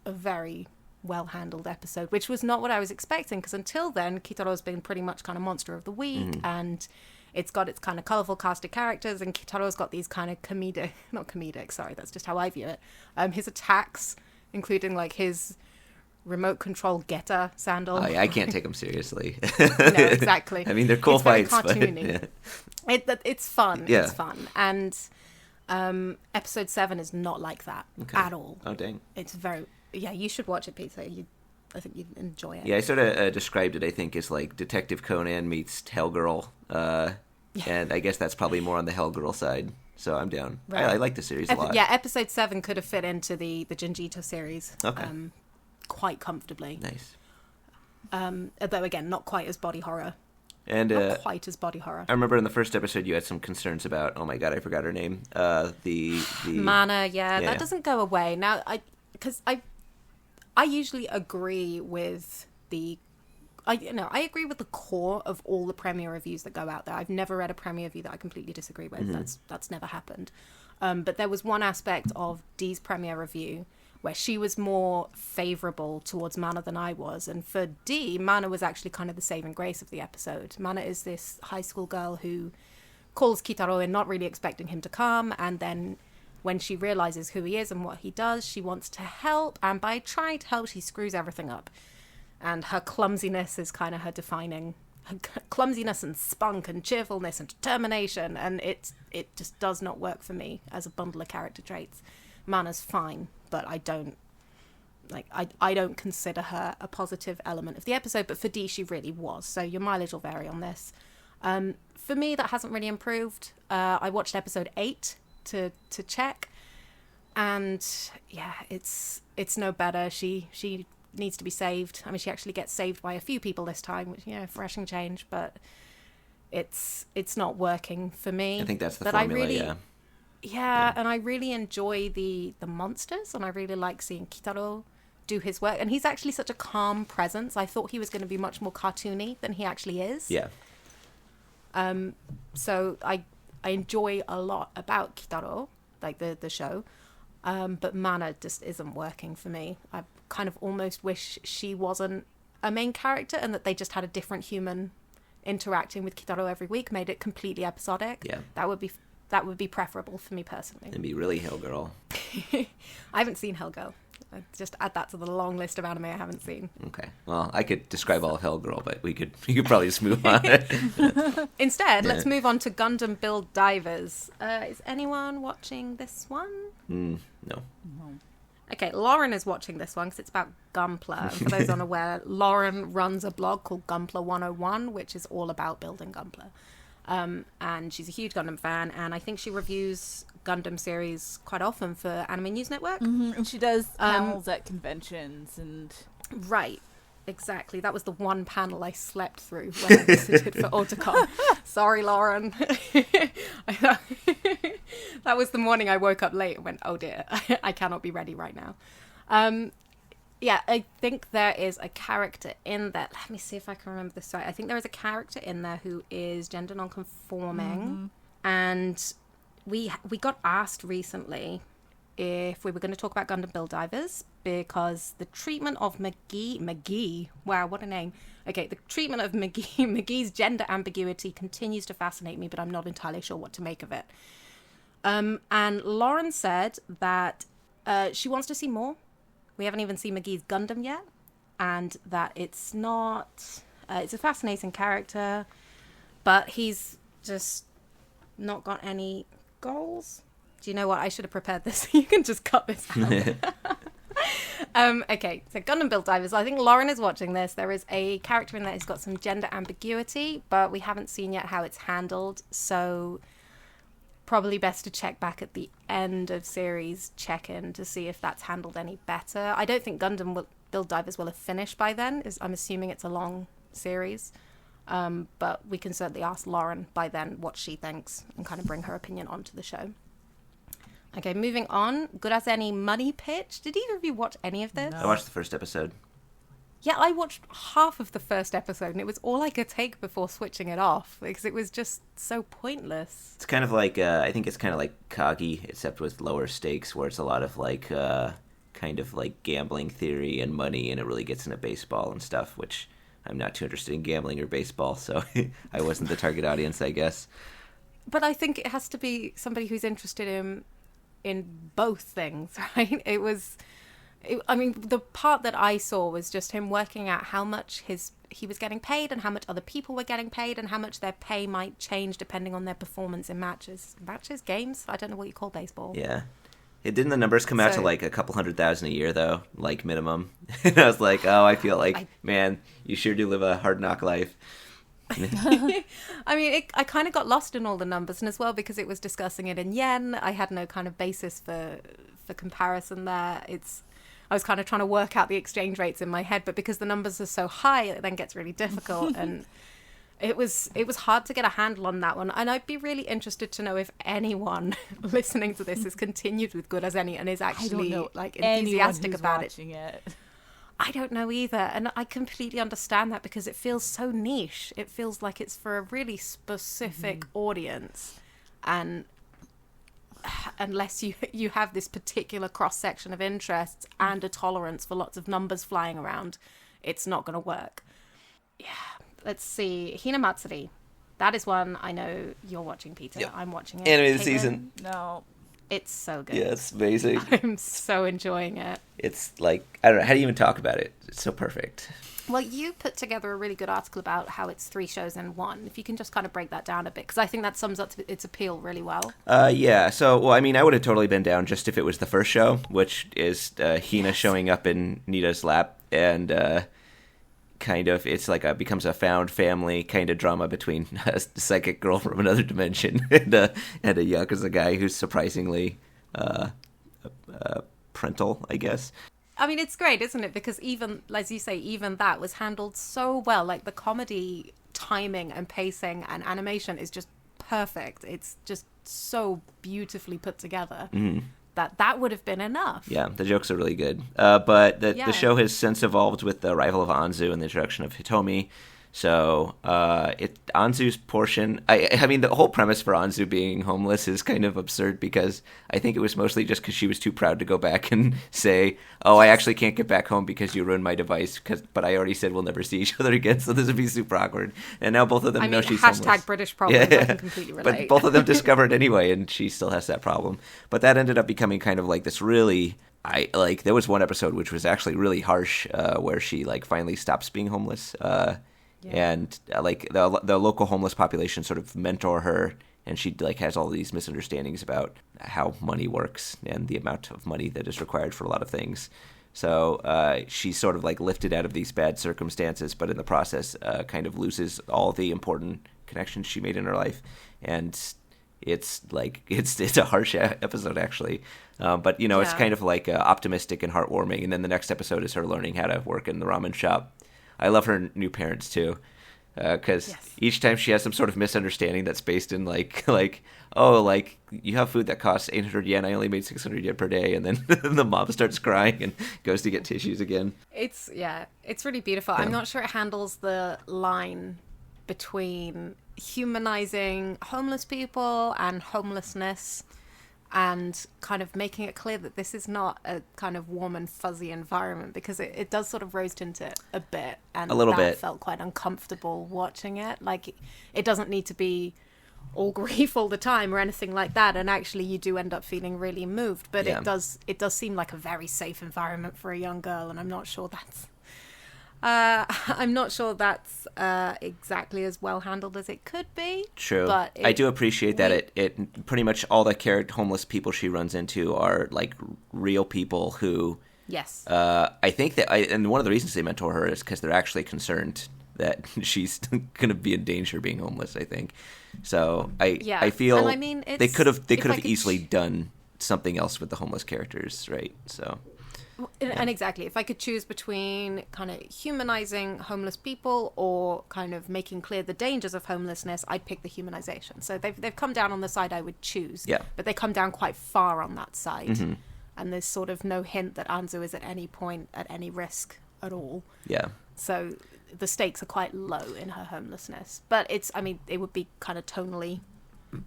a very well-handled episode, which was not what I was expecting, because until then Kitaro's been pretty much kind of monster of the week, and it's got its kind of colourful cast of characters, and Kitaro's got these kind of not comedic, sorry, that's just how I view it, his attacks, including like his remote control getter sandal. Oh yeah, I can't take them seriously. No, exactly. I mean, they're cool fights, cartoony. But it's fun. Yeah. It's fun. And episode 7 is not like that at all. Oh dang. It's very... Yeah, you should watch it, Peter. I think you'd enjoy it. Yeah, I sort of described it, I think, as like Detective Conan meets Hellgirl. And I guess that's probably more on the Hellgirl side. So I'm down. Right. I like the series a lot. Yeah, episode 7 could have fit into the Junji Ito series quite comfortably. Nice. Although, again, not quite as body horror. And not quite as body horror. I remember in the first episode you had some concerns about, oh my god, I forgot her name. The Mana, that doesn't go away. Now, I usually agree with I agree with the core of all the premiere reviews that go out there. I've never read a premiere review that I completely disagree with. That's never happened. But there was one aspect of Dee's premiere review where she was more favourable towards Mana than I was. And for Dee, Mana was actually kind of the saving grace of the episode. Mana is this high school girl who calls Kitaro in, not really expecting him to come, and then when she realizes who he is and what he does, she wants to help, and by trying to help, she screws everything up. And her clumsiness is kind of her defining... Her clumsiness and spunk and cheerfulness and determination, and it just does not work for me as a bundle of character traits. Mana's fine, but I don't consider her a positive element of the episode, but for Dee, she really was. So your mileage will vary on this. For me, that hasn't really improved. I watched episode 8 to check, and yeah, it's no better. She needs to be saved. I mean, she actually gets saved by a few people this time, which, refreshing change, but it's not working for me. I think that's the formula. And I really enjoy the monsters, and I really like seeing Kitaro do his work, and he's actually such a calm presence. I thought he was going to be much more cartoony than he actually is. So I enjoy a lot about Kitaro, like the show. But Mana just isn't working for me. I kind of almost wish she wasn't a main character and that they just had a different human interacting with Kitaro every week, made it completely episodic. Yeah. That would be preferable for me personally. It'd be really Hellgirl. I haven't seen Hellgirl. Just add that to the long list of anime I haven't seen. Okay. Well, I could describe all of Hellgirl, but we could probably just move on. Instead, let's move on to Gundam Build Divers. Is anyone watching this one? No. Okay, Lauren is watching this one because it's about Gunpla. And for those unaware, Lauren runs a blog called Gunpla 101, which is all about building Gunpla. And she's a huge Gundam fan, and I think she reviews Gundam series quite often for Anime News Network. And she does panels at conventions and... Right, exactly. That was the one panel I slept through when I visited for Otakon. Sorry, Lauren. That was the morning I woke up late and went, oh dear, I cannot be ready right now. Yeah, I think there is a character in there. Let me see if I can remember this right. I think there is a character in there who is gender non-conforming. And we got asked recently if we were going to talk about Gundam Build Divers because the treatment of McGee, wow, what a name. Okay, the treatment of McGee's gender ambiguity continues to fascinate me, but I'm not entirely sure what to make of it. And Lauren said that she wants to see more. We haven't even seen McGee's Gundam yet, and that it's not... it's a fascinating character, but he's just not got any goals. Do you know what? I should have prepared this. You can just cut this out. Okay, so Gundam Build Divers. I think Lauren is watching this. There is a character in there who's got some gender ambiguity, but we haven't seen yet how it's handled, so... Probably best to check back at the end of series check-in to see if that's handled any better. I don't think Gundam Build Divers will have finished by then. I'm assuming it's a long series. But we can certainly ask Lauren by then what she thinks and kind of bring her opinion onto the show. Okay, moving on. Good as Any Money Pitch. Did either of you watch any of this? I watched the first episode. Yeah, I watched half of the first episode, and it was all I could take before switching it off, because it was just so pointless. It's kind of like, I think it's kind of like Kagi, except with lower stakes, where it's a lot of like, kind of like gambling theory and money, and it really gets into baseball and stuff, which I'm not too interested in gambling or baseball, so I wasn't the target audience, I guess. But I think it has to be somebody who's interested in both things, right? I mean, the part that I saw was just him working out how much he was getting paid and how much other people were getting paid and how much their pay might change depending on their performance in matches, games? I don't know what you call baseball. Yeah. Didn't the numbers come out to like a couple 100,000 a year, though? Like, minimum? And I was like, oh, I feel like, man, you sure do live a hard knock life. I mean, I kind of got lost in all the numbers, and as well because it was discussing it in yen, I had no kind of basis for comparison there. I was kind of trying to work out the exchange rates in my head, but because the numbers are so high, it then gets really difficult. And it was hard to get a handle on that one. And I'd be really interested to know if anyone listening to this has continued with Good as Any and is actually like enthusiastic about it. I don't know either. And I completely understand that because it feels so niche. It feels like it's for a really specific audience. And unless you have this particular cross-section of interests and a tolerance for lots of numbers flying around, it's not going to work. Yeah. Let's see. Hinamatsuri. That is one I know you're watching, Peter. Yep. I'm watching it. Anime of the season. No. It's so good. Yeah, it's amazing. I'm so enjoying it. It's like, I don't know, how do you even talk about it? It's so perfect. Well, you put together a really good article about how it's 3 shows in one. If you can just kind of break that down a bit, because I think that sums up its appeal really well. Yeah. So, well, I mean, I would have totally been down just if it was the first show, which is Hina showing up in Nita's lap, and kind of, it's like becomes a found family kind of drama between a psychic girl from another dimension and a Yakuza guy who's surprisingly parental, I guess. I mean, it's great, isn't it? Because even, as you say, even that was handled so well. Like, the comedy timing and pacing and animation is just perfect. It's just so beautifully put together that would have been enough. Yeah, the jokes are really good. But the show has since evolved with the arrival of Anzu and the introduction of Hitomi. So Anzu's portion, I mean, the whole premise for Anzu being homeless is kind of absurd because I think it was mostly just because she was too proud to go back and say, oh, I actually can't get back home because you ruined my device, but I already said we'll never see each other again, so this would be super awkward. And now both of them know she's homeless. British problems, I can completely relate. But both of them discover it anyway, and she still has that problem. But that ended up becoming kind of like this really... there was one episode which was actually really harsh where she like finally stops being homeless. And like the local homeless population sort of mentor her, and she like has all these misunderstandings about how money works and the amount of money that is required for a lot of things. So she's sort of like lifted out of these bad circumstances, but in the process kind of loses all the important connections she made in her life. And it's like it's a harsh episode actually, but it's kind of like optimistic and heartwarming. And then the next episode is her learning how to work in the ramen shop. I love her new parents too, because each time she has some sort of misunderstanding that's based in like you have food that costs 800 yen, I only made 600 yen per day, and then the mom starts crying and goes to get tissues again. It's really beautiful. I'm not sure it handles the line between humanizing homeless people and homelessness, and kind of making it clear that this is not a kind of warm and fuzzy environment, because it does sort of rose into it a bit, and a little bit felt quite uncomfortable watching it. Like it doesn't need to be all grief all the time or anything like that, and actually you do end up feeling really moved, but it does seem like a very safe environment for a young girl, and I'm not sure that's exactly as well handled as it could be. True. But I do appreciate that it pretty much all the homeless people she runs into are like real people who... Yes. I think that... and one of the reasons they mentor her is because they're actually concerned that she's going to be in danger being homeless, I think. So I feel they could have easily done something else with the homeless characters, right? So... And exactly, if I could choose between kind of humanizing homeless people or kind of making clear the dangers of homelessness, I'd pick the humanization. So they've come down on the side I would choose, but they come down quite far on that side. Mm-hmm. And there's sort of no hint that Anzu is at any point at any risk at all. Yeah. So the stakes are quite low in her homelessness. But it would be kind of tonally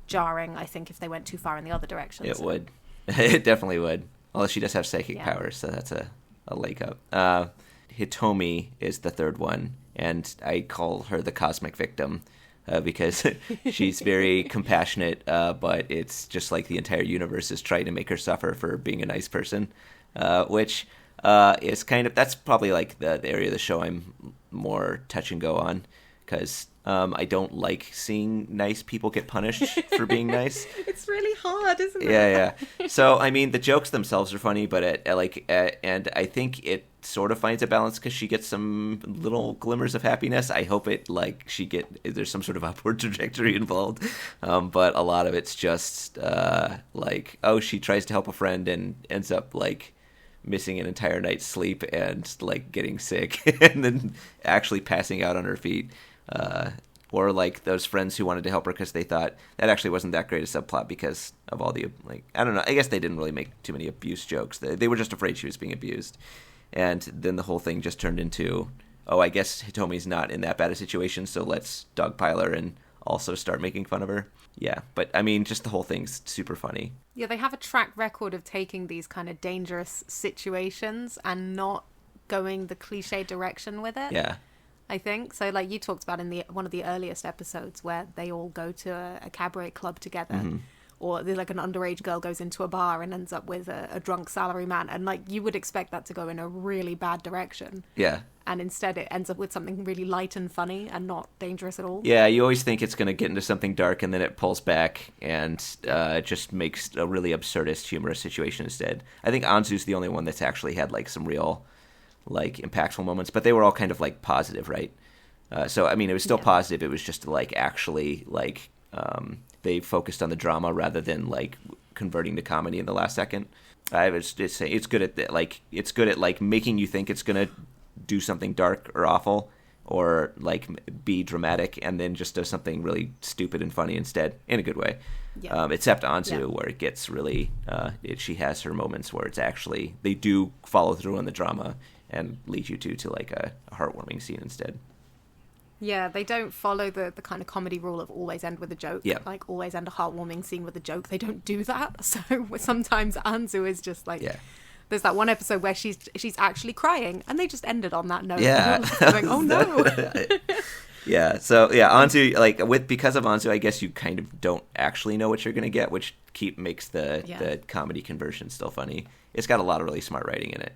jarring, I think, if they went too far in the other direction. It would. It definitely would. Although she does have psychic powers, so that's a leg up. Hitomi is the third one, and I call her the cosmic victim because she's very compassionate, but it's just like the entire universe is trying to make her suffer for being a nice person, which is kind of... That's probably like the area of the show I'm more touch and go on, because... I don't like seeing nice people get punished for being nice. It's really hard, isn't it? Yeah. So, I mean, the jokes themselves are funny, but and I think it sort of finds a balance because she gets some little glimmers of happiness. I hope there's some sort of upward trajectory involved. But a lot of it's just she tries to help a friend and ends up missing an entire night's sleep and getting sick and then actually passing out on her feet. Or those friends who wanted to help her because they thought that actually wasn't that great a subplot because of all the I don't know, I guess they didn't really make too many abuse jokes. They were just afraid she was being abused, and then the whole thing just turned into, oh, I guess Hitomi's not in that bad a situation, so let's dogpile her and also start making fun of her. Yeah, but I mean, just the whole thing's super funny. Yeah, they have a track record of taking these kind of dangerous situations and not going the cliche direction with it. Yeah. I think so. You talked about in one of the earliest episodes where they all go to a cabaret club together, mm-hmm. or an underage girl goes into a bar and ends up with a drunk salaryman, and you would expect that to go in a really bad direction. Yeah. And instead it ends up with something really light and funny and not dangerous at all. Yeah, you always think it's going to get into something dark, and then it pulls back and just makes a really absurdist, humorous situation instead. I think Anzu's the only one that's actually had some real impactful moments, but they were all kind of positive, right? So I mean, it was still positive. It was just actually they focused on the drama rather than converting to comedy in the last second. I was just saying it's good at it's good at making you think it's gonna do something dark or awful or be dramatic, and then just does something really stupid and funny instead in a good way. Yeah. Except Anzu, where it gets really she has her moments where it's actually they do follow through on the drama and lead you to a heartwarming scene instead. Yeah, they don't follow the kind of comedy rule of always end with a joke. Yeah. Like, always end a heartwarming scene with a joke. They don't do that. So sometimes Anzu is just like... Yeah. There's that one episode where she's actually crying, and they just ended on that note. Yeah. Going, oh, no. Yeah, so, yeah, Anzu, like, because of Anzu, I guess you kind of don't actually know what you're going to get, which makes the comedy conversion still funny. It's got a lot of really smart writing in it.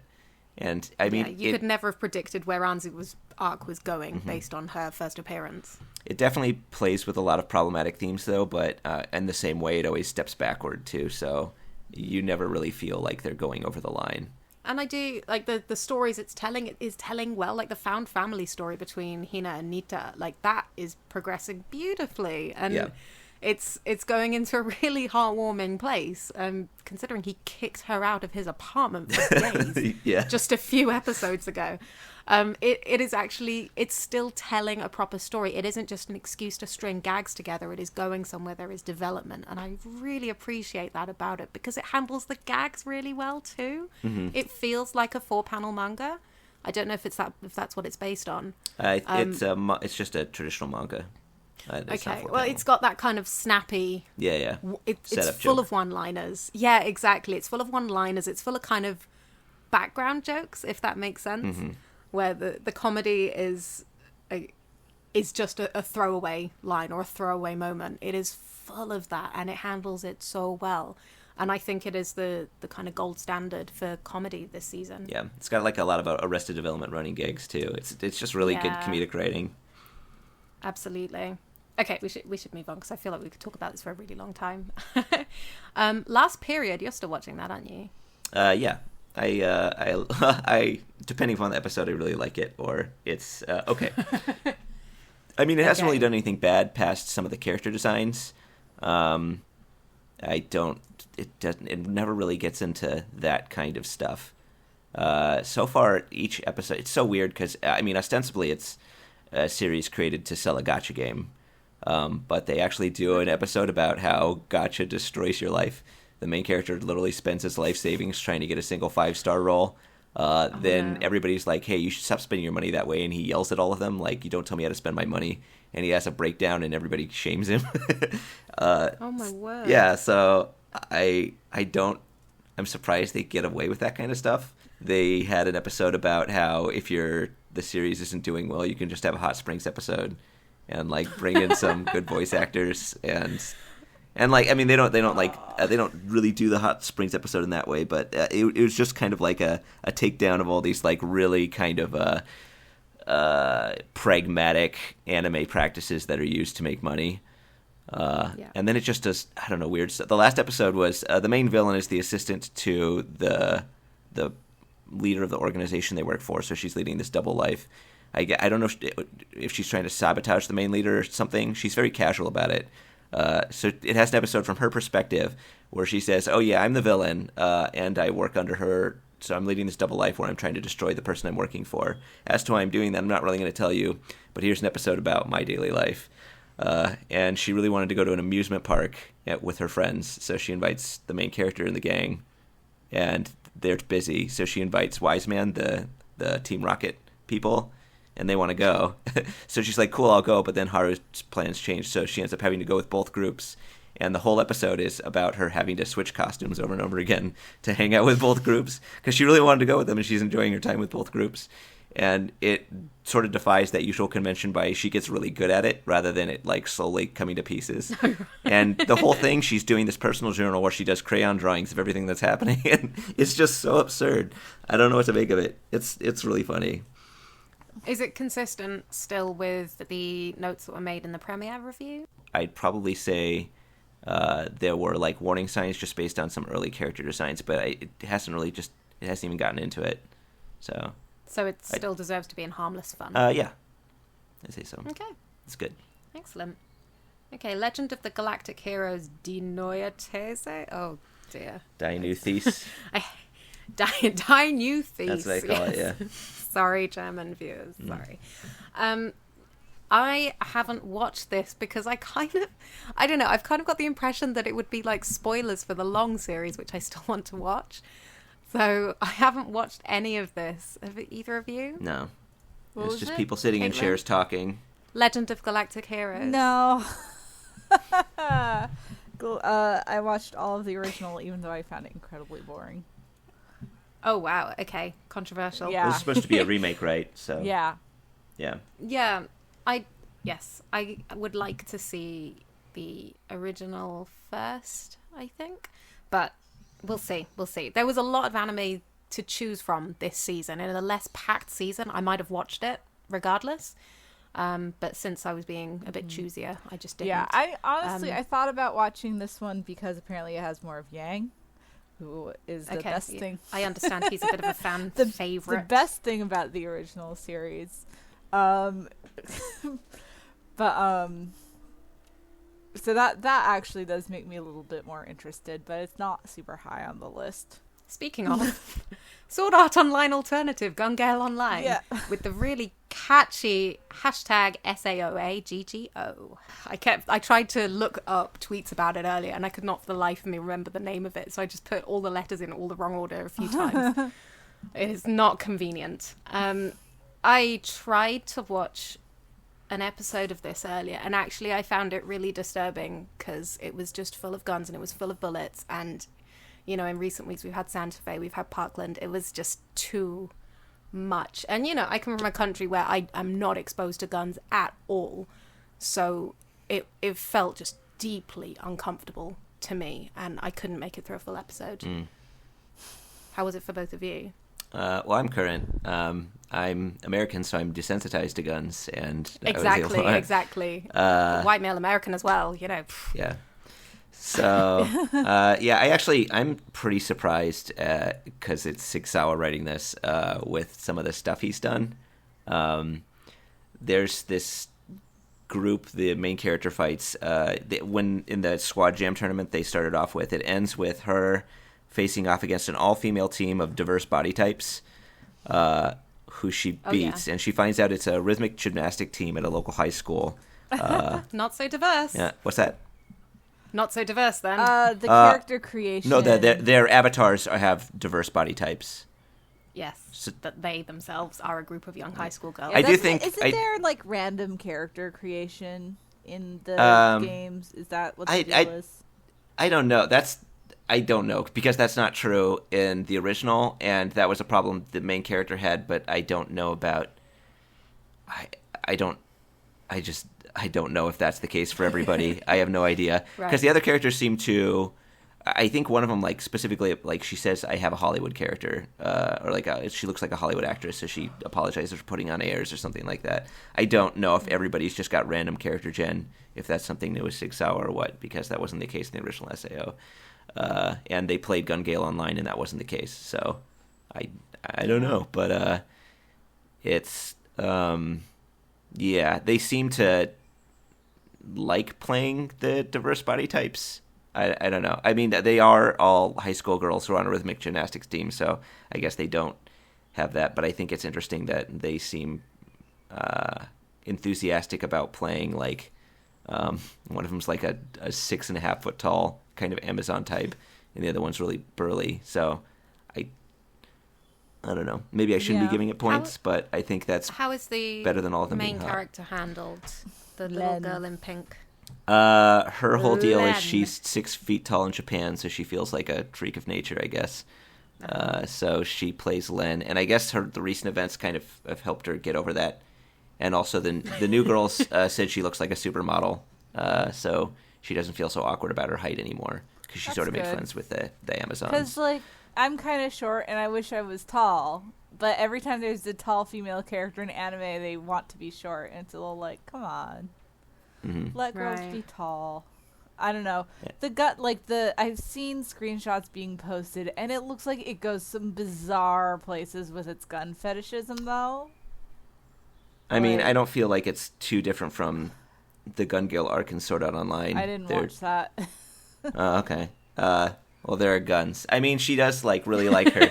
And I mean, you could never have predicted where Anzu's arc was going based on her first appearance. It definitely plays with a lot of problematic themes, though, but in the same way, it always steps backward too. So you never really feel like they're going over the line. And I do like the stories it is telling well. Like the found family story between Hina and Nita, like that is progressing beautifully, and it's going into a really heartwarming place. Considering he kicked her out of his apartment for days, just a few episodes ago. It is actually, it's still telling a proper story. It isn't just an excuse to string gags together. It is going somewhere. There is development, and I really appreciate that about it because it handles the gags really well too. It feels like a 4-panel manga. I don't know if that's what it's based on. It's just a traditional manga. Okay, well, it's got that kind of snappy... Yeah. It's full of one-liners. Yeah, exactly. It's full of one-liners. It's full of kind of background jokes, if that makes sense, where the comedy is just a throwaway line or a throwaway moment. It is full of that, and it handles it so well. And I think it is the kind of gold standard for comedy this season. Yeah, it's got like a lot of Arrested Development running gigs, too. It's just really good comedic writing. Absolutely. Okay, we should move on because I feel like we could talk about this for a really long time. Last Period, you're still watching that, aren't you? Yeah. I depending upon the episode, I really like it, or it's okay. I mean, it hasn't really done anything bad past some of the character designs. It never really gets into that kind of stuff. So far, each episode, it's so weird because, I mean, ostensibly it's a series created to sell a gacha game. But they actually do an episode about how gacha destroys your life. The main character literally spends his life savings trying to get a single 5-star roll. Then everybody's like, hey, you should stop spending your money that way. And he yells at all of them, like, you don't tell me how to spend my money. And he has a breakdown and everybody shames him. Oh, my word. Yeah, so I'm surprised they get away with that kind of stuff. They had an episode about how if the series isn't doing well, you can just have a Hot Springs episode and like bring in some good voice actors and like, I mean, they don't really do the Hot Springs episode in that way, but it was just kind of like a takedown of all these like really kind of pragmatic anime practices that are used to make money. And then it just does, I don't know, weird stuff. The last episode was the main villain is the assistant to the leader of the organization they work for, so she's leading this double life. I don't know if she's trying to sabotage the main leader or something. She's very casual about it. So it has an episode from her perspective where she says, oh yeah, I'm the villain, and I work under her, so I'm leading this double life where I'm trying to destroy the person I'm working for. As to why I'm doing that, I'm not really going to tell you, but here's an episode about my daily life. And she really wanted to go to an amusement park with her friends, so she invites the main character in the gang, and they're busy, so she invites Wise Man, the Team Rocket people, and they want to go. So she's like, cool, I'll go, but then Haru's plans change, so she ends up having to go with both groups. And the whole episode is about her having to switch costumes over and over again to hang out with both groups, because she really wanted to go with them, and she's enjoying her time with both groups. And it sort of defies that usual convention by she gets really good at it rather than it like slowly coming to pieces. And the whole thing, she's doing this personal journal where she does crayon drawings of everything that's happening, and it's just so absurd. I don't know what to make of it. It's really funny. Is it consistent still with the notes that were made in the premiere review? I'd probably say there were like warning signs just based on some early character designs, but it hasn't even gotten into it. So it still deserves to be in Harmless Fun? Yeah. I say so. Okay. It's good. Excellent. Okay, Legend of the Galactic Heroes Dinoyatese? Oh, dear. Dinuthes. Dinuthes. That's what they call it, yeah. Sorry, German viewers. Sorry. I haven't watched this because I don't know, I've kind of got the impression that it would be like spoilers for the long series, which I still want to watch. So I haven't watched any of this. Have either of you? No. It's just people sitting in chairs talking. Legend of Galactic Heroes. No. I watched all of the original, even though I found it incredibly boring. Oh, wow. Okay. Controversial. Yeah. It was supposed to be a remake, right? So Yeah. Yeah. Yeah. I would like to see the original first, I think. But we'll see. There was a lot of anime to choose from this season. In a less packed season, I might have watched it regardless. But since I was being a bit choosier, I just didn't. Yeah, I honestly, I thought about watching this one because apparently it has more of Yang, who is the best thing. I understand he's a bit of a fan favorite. The best thing about the original series. So that actually does make me a little bit more interested, but it's not super high on the list. Speaking of, Sword Art Online Alternative, Gale Online, with the really catchy hashtag SAOAGGO. I tried to look up tweets about it earlier, and I could not for the life of me remember the name of it, so I just put all the letters in all the wrong order a few times. It is not convenient. I tried to watch an episode of this earlier, and actually I found it really disturbing because it was just full of guns and it was full of bullets, and you know, in recent weeks we've had Santa Fe, we've had Parkland. It was just too much. And you know, I come from a country where I'm not exposed to guns at all, so it felt just deeply uncomfortable to me, and I couldn't make it through a full episode. How was it for both of you? Well, I'm current. I'm American, so I'm desensitized to guns, and exactly. White male American as well, you know. Yeah. So, I'm pretty surprised because it's Sigsawa writing this with some of the stuff he's done. There's this group the main character fights. When in the Squad Jam tournament they started off with, it ends with her facing off against an all-female team of diverse body types who she beats. And she finds out it's a rhythmic gymnastic team at a local high school. Not so diverse. Yeah, what's that? Not so diverse, then. The character creation. No, their avatars have diverse body types. Yes, so, that they themselves are a group of young high school girls. I do think... Isn't there, like, random character creation in the games? Is that what the deal is? I don't know. I don't know, because that's not true in the original, and that was a problem the main character had, but I don't know about... I don't know if that's the case for everybody. I have no idea. Because the other characters seem to... I think one of them, like, specifically, like, she says, I have a Hollywood character, or, like, she looks like a Hollywood actress, so she apologizes for putting on airs or something like that. I don't know if everybody's just got random character gen, if that's something new with Sigsawa or what, because that wasn't the case in the original SAO. And they played Gale Online, and that wasn't the case. So, I don't know, but it's... they seem to like playing the diverse body types. I don't know. I mean, they are all high school girls who are on a rhythmic gymnastics team, so I guess they don't have that. But I think it's interesting that they seem enthusiastic about playing, like, one of them's like a 6.5 foot tall kind of Amazon type, and the other one's really burly. So I don't know. Maybe I shouldn't be giving it points, but I think that's better than all of them being hot. Main character handled? The little girl in pink. Her whole deal is she's 6 feet tall in Japan, so she feels like a freak of nature, I guess. So she plays Len, and I guess the recent events kind of have helped her get over that. And also the new girls said she looks like a supermodel, so she doesn't feel so awkward about her height anymore, because she sort of made friends with the Amazons. Because, like, I'm kind of short, and I wish I was tall, but every time there's a tall female character in anime, they want to be short, and it's a little like, come on. Mm-hmm. Let girls be tall. I don't know. Yeah. I've seen screenshots being posted, and it looks like it goes some bizarre places with its gun fetishism, though. I mean, I don't feel like it's too different from the Gale arc in Sword Art Online. I didn't watch that. Oh, okay. Well, there are guns. I mean, she does, like, really like her...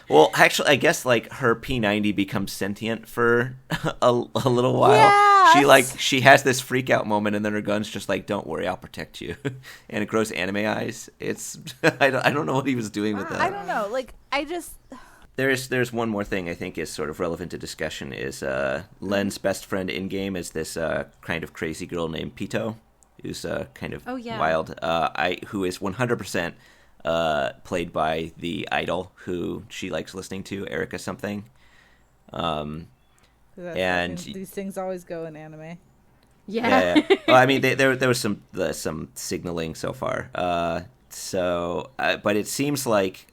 Well, actually, I guess, like, her P90 becomes sentient for a little while. Yes! She has this freak out moment, and then her gun's just like, don't worry, I'll protect you. And it grows anime eyes. It's... I don't know what he was doing with that. I don't know. Like, There's one more thing I think is sort of relevant to discussion is Len's best friend in game is this kind of crazy girl named Pito, who's kind of wild. Who is 100% played by the idol who she likes listening to, Erica something. And these things always go in anime. Yeah. Well, I mean, there was some signaling so far. But it seems like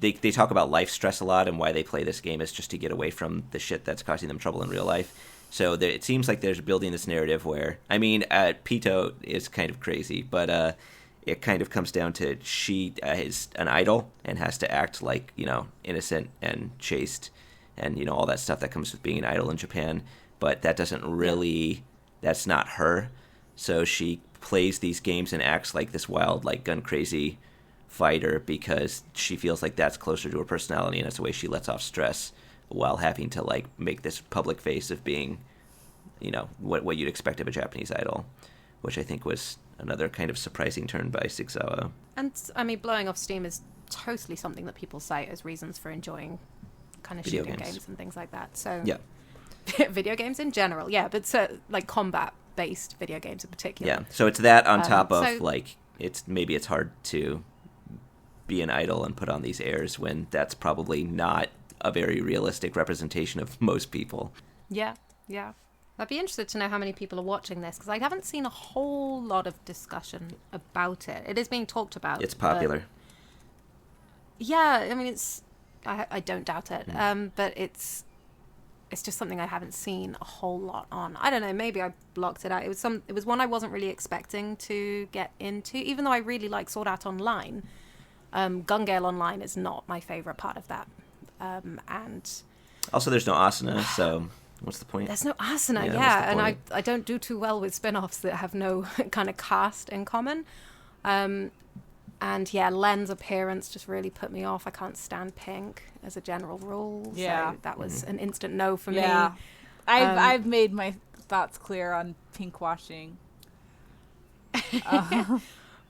they talk about life stress a lot, and why they play this game is just to get away from the shit that's causing them trouble in real life. So it seems like there's building this narrative where, I mean, Pito is kind of crazy, but it kind of comes down to she is an idol and has to act like, innocent and chaste and, all that stuff that comes with being an idol in Japan. But that doesn't really, that's not her. So she plays these games and acts like this wild, like gun crazy fighter because she feels like that's closer to her personality, and it's the way she lets off stress while having to like make this public face of being, what you'd expect of a Japanese idol, which I think was another kind of surprising turn by Sigsawa. And I mean, blowing off steam is totally something that people cite as reasons for enjoying kind of shooting games and things like that. So yeah. Video games in general, yeah, but so, like combat-based video games in particular. Yeah, so it's that on top of like it's hard to be an idol and put on these airs when that's probably not a very realistic representation of most people. Yeah. I'd be interested to know how many people are watching this, because I haven't seen a whole lot of discussion about it. It is being talked about. It's popular. Yeah, I mean, I don't doubt it. But it's just something I haven't seen a whole lot on. I don't know, maybe I blocked it out. It was one I wasn't really expecting to get into, even though I really like Sword Art Online. Gale Online is not my favorite part of that. And also there's no asana, so what's the point? There's no asana, and I don't do too well with spin-offs that have no kind of cast in common. And yeah, Len's appearance just really put me off. I can't stand pink as a general rule. Yeah. So that was an instant no for me. I've made my thoughts clear on pink washing.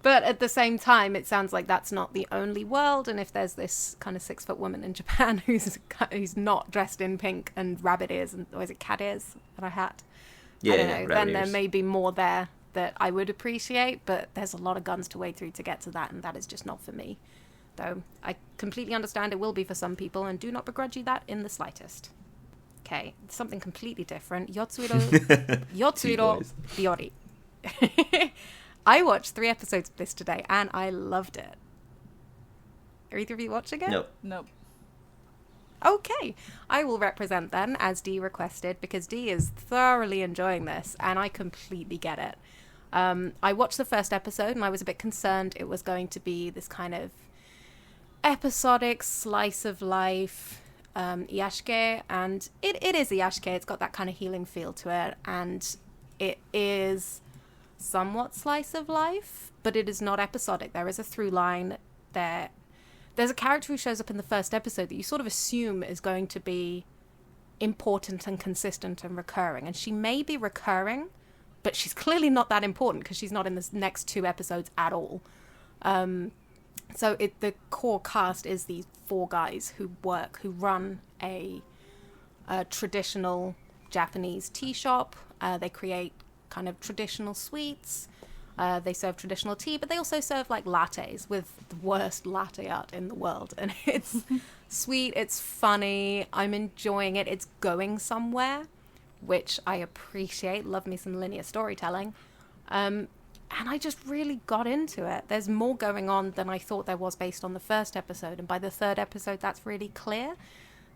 But at the same time, it sounds like that's not the only world. And if there's this kind of 6-foot woman in Japan who's not dressed in pink and rabbit ears, or is it cat ears and a hat? Yeah, I don't know. Then ears. There may be more there that I would appreciate, but there's a lot of guns to wade through to get to that, and that is just not for me. Though I completely understand it will be for some people, and do not begrudge you that in the slightest. Okay, something completely different. Yotsuiro Biyori. I watched 3 episodes of this today, and I loved it. Are either of you watching it? Nope. Okay, I will represent then, as Dee requested, because Dee is thoroughly enjoying this, and I completely get it. I watched the first episode, and I was a bit concerned it was going to be this kind of episodic slice of life Iyashike, and it is Iyashike. It's got that kind of healing feel to it, and it is somewhat slice of life, but it is not episodic. There is a through line there. There's a character who shows up in the first episode that you sort of assume is going to be important and consistent and recurring, and she may be recurring, but she's clearly not that important because she's not in the next 2 episodes at all. So the core cast is these 4 guys who run a traditional Japanese tea shop. They create kind of traditional sweets. They serve traditional tea, but they also serve like lattes with the worst latte art in the world. And it's sweet, it's funny, I'm enjoying it, it's going somewhere, which I appreciate. Love me some linear storytelling. And I just really got into it. There's more going on than I thought there was based on the first episode, and by the 3rd episode that's really clear.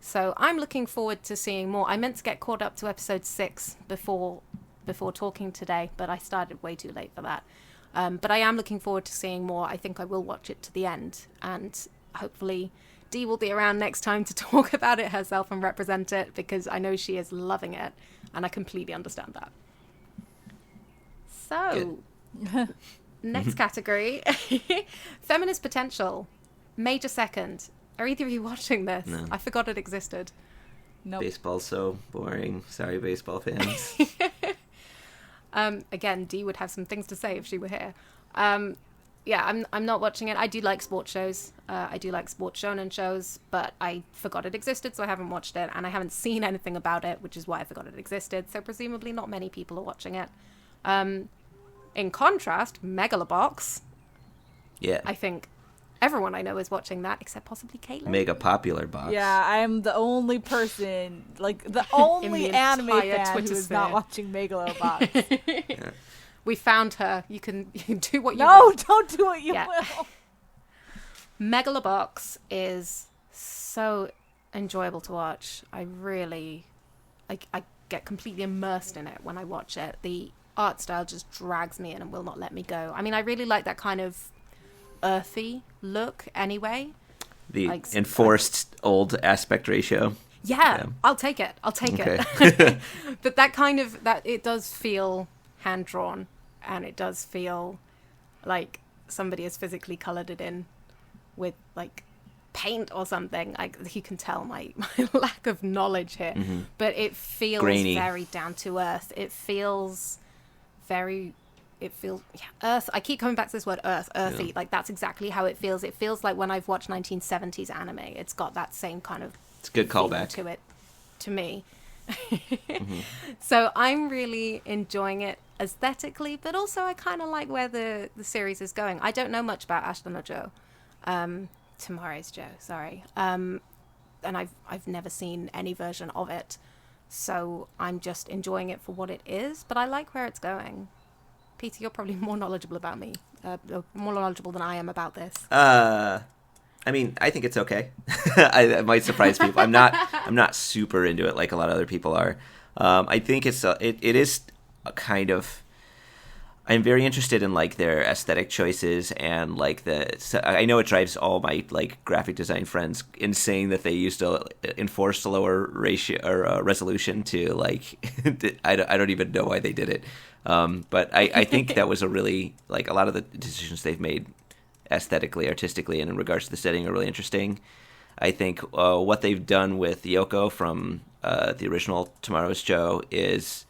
So I'm looking forward to seeing more. I meant to get caught up to episode 6 before talking today, but I started way too late for that. But I am looking forward to seeing more. I think I will watch it to the end, and hopefully Dee will be around next time to talk about it herself and represent it, because I know she is loving it, and I completely understand that. So, next category, feminist potential, Major Second. Are either of you watching this? No. I forgot it existed. Nope. Baseball's so boring. Sorry, baseball fans. Again, Dee would have some things to say if she were here. I'm not watching it. I do like sports shows. I do like sports shonen shows, but I forgot it existed, so I haven't watched it, and I haven't seen anything about it, which is why I forgot it existed. So presumably not many people are watching it. In contrast, Megalobox. Yeah. I think everyone I know is watching that, except possibly Caitlin. Mega popular box. Yeah, I'm the only person, like the only anime fan Twitter who's sphere. not watching Megalobox. Yeah. We found her. You can do what you No, want. don't do what you Yeah. will. Megalobox is so enjoyable to watch. I get completely immersed in it when I watch it. The art style just drags me in and will not let me go. I mean, I really like that kind of earthy look anyway. The Like, enforced old aspect ratio. Yeah, Yeah. I'll take it. Okay. But that kind of, that it does feel hand drawn, and it does feel like somebody has physically colored it in with like paint or something. Like, you can tell my lack of knowledge here, but it feels Grainy. very down to earth. It feels earth. I keep coming back to this word earthy. Yeah. Like, that's exactly how it feels. It feels like when I've watched 1970s anime. It's got that same kind of It's a good feeling callback. to it, to me. So I'm really enjoying it aesthetically, but also I kind of like where the series is going. I don't know much about Ashita no Joe, Tomorrow's Joe, sorry, and I've never seen any version of it, so I'm just enjoying it for what it is. But I like where it's going. Peter, you're probably more knowledgeable about me, more knowledgeable than I am about this. I mean, I think it's okay. I might surprise people. I'm not super into it like a lot of other people are. I think it is a kind of. I'm very interested in like their aesthetic choices and like I know it drives all my like graphic design friends insane that they used to enforce a lower ratio or resolution to like I don't even know why they did it. But I think that was a really like a lot of the decisions they've made aesthetically, artistically, and in regards to the setting are really interesting. I think what they've done with Yoko from the original Tomorrow's Joe is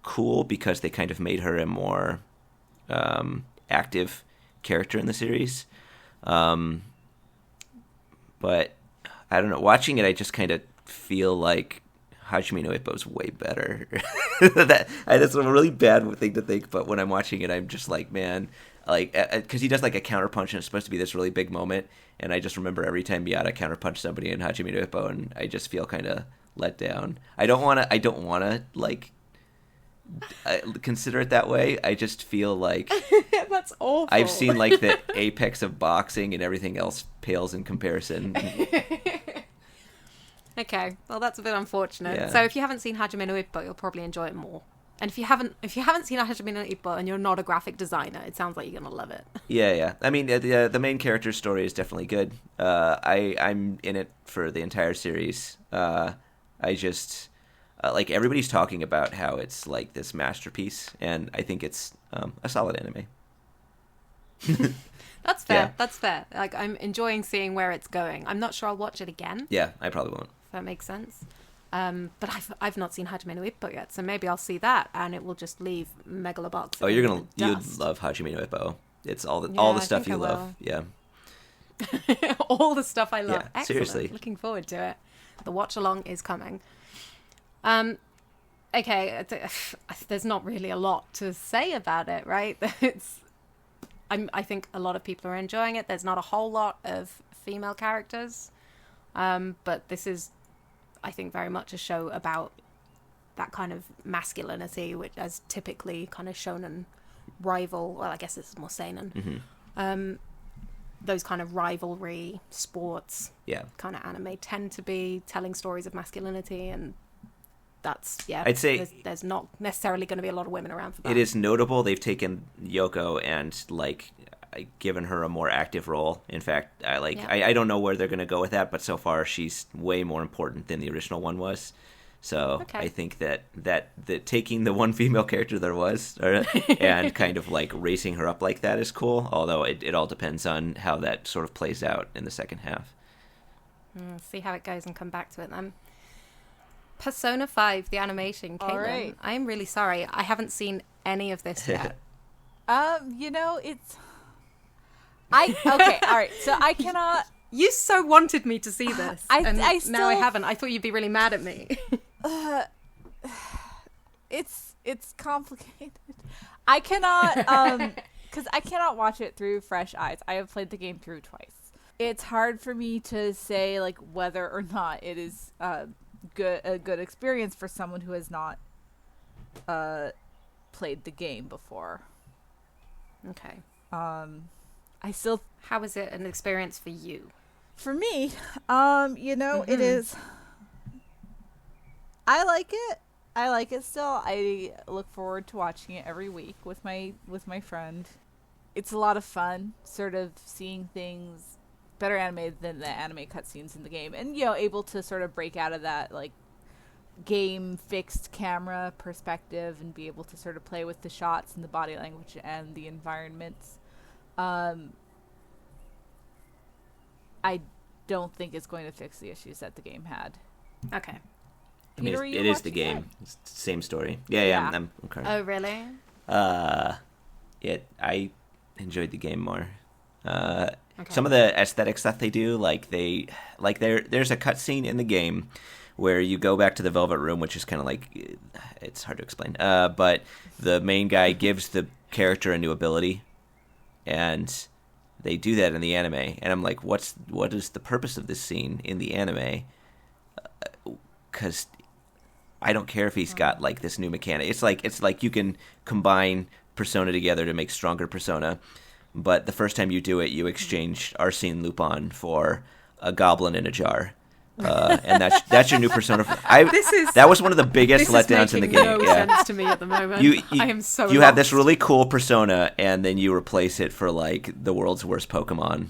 cool because they kind of made her a more active character in the series. But I don't know. Watching it, I just kind of feel like Hajime no Ippo's way better. That's a really bad thing to think, but when I'm watching it, I'm just like, man, like, because he does like a counterpunch, and it's supposed to be this really big moment, and I just remember every time Miata counterpunched somebody in Hajime no Ippo, and I just feel kind of let down. I don't want to like consider it that way. I just feel like That's awful. I've seen like the apex of boxing, and everything else pales in comparison. Okay, well, that's a bit unfortunate. Yeah. So if you haven't seen Hajime no Ippo, you'll probably enjoy it more. And if you haven't seen Hajime no Ippo and you're not a graphic designer, it sounds like you're gonna love it. Yeah. I mean, the main character's story is definitely good. I'm in it for the entire series. I just like everybody's talking about how it's like this masterpiece, and I think it's a solid anime. That's fair. Yeah. That's fair. Like, I'm enjoying seeing where it's going. I'm not sure I'll watch it again. Yeah, I probably won't. If that makes sense. But I've not seen Hajime no Ippo yet, so maybe I'll see that, and it will just leave Megalobox. Oh, you'd you'd love Hajime no Ippo. It's all the I stuff think you I love. Yeah. all the stuff I love. Yeah, Excellent. seriously. Looking forward to it. The watch along is coming. Okay, there's not really a lot to say about it, right? I think a lot of people are enjoying it. There's not a whole lot of female characters, but this is, I think, very much a show about that kind of masculinity, which as typically kind of shonen rival. Well, I guess this is more seinen. Mm-hmm. Those kind of rivalry sports, Yeah. kind of anime tend to be telling stories of masculinity, and that's I'd say there's not necessarily going to be a lot of women around for that. it is notable they've taken Yoko and like given her a more active role. In fact, I don't know where they're going to go with that, but so far she's way more important than the original one was. So Okay. I think that taking the one female character there was and kind of like racing her up like that is cool. Although it all depends on how that sort of plays out in the second half. See how it goes and come back to it then. Persona 5, the animation, Caitlin. All right. I'm really sorry. I haven't seen any of this yet. You know, it's Okay, all right. So I cannot. You so wanted me to see this, and now I still, haven't. I thought you'd be really mad at me. It's complicated. I cannot because I cannot watch it through fresh eyes. I have played the game through twice. It's hard for me to say like whether or not it is a good experience for someone who has not played the game before. Okay. I still. How is it an experience for you? For me, it is. I like it. I like it still. I look forward to watching it every week with my friend. It's a lot of fun, sort of seeing things better animated than the anime cutscenes in the game, and able to sort of break out of that like game fixed camera perspective and be able to sort of play with the shots and the body language and the environments. I don't think it's going to fix the issues that the game had. Okay. I mean, Peter, it is the game. It's the same story. Yeah. I'm okay. Oh, really? I enjoyed the game more. Okay. Some of the aesthetic stuff they do, there's a cutscene in the game where you go back to the Velvet Room, which is kind of like, it's hard to explain. But the main guy gives the character a new ability, and they do that in the anime. And I'm like, what is the purpose of this scene in the anime? Because I don't care if he's got like this new mechanic. It's like you can combine Persona together to make stronger Persona, but the first time you do it, you exchange Arsene Lupin for a goblin in a jar, and that's your new Persona. That was one of the biggest letdowns in the game. No sense to me at the moment. I am so. You have this really cool Persona, and then you replace it for like the world's worst Pokemon.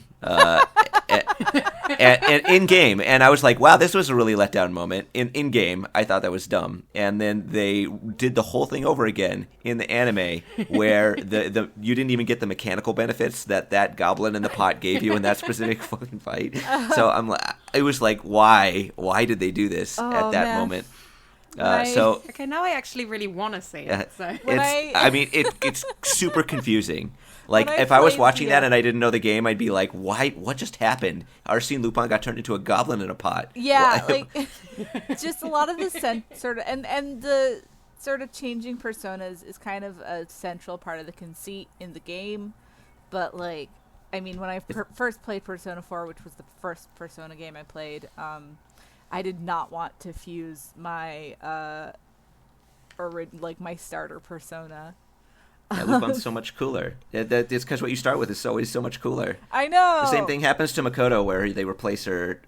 And in game, and I was like, wow, this was a really letdown moment. In game, I thought that was dumb, and then they did the whole thing over again in the anime, where the you didn't even get the mechanical benefits that goblin in the pot gave you in that specific fucking fight. So it was like, why did they do this at that moment? Okay, now I actually really want to see it. So it's super confusing. Like, if I was watching that and I didn't know the game, I'd be like, why? What just happened? Arsene Lupin got turned into a goblin in a pot. Yeah, just a lot of the sort of, and the sort of changing personas is kind of a central part of the conceit in the game. But, like, I mean, when I first played Persona 4, which was the first Persona game I played, I did not want to fuse my, my starter Persona. Yeah, Lupin's so much cooler. It's because what you start with is always so much cooler. I know. The same thing happens to Makoto, where they replace her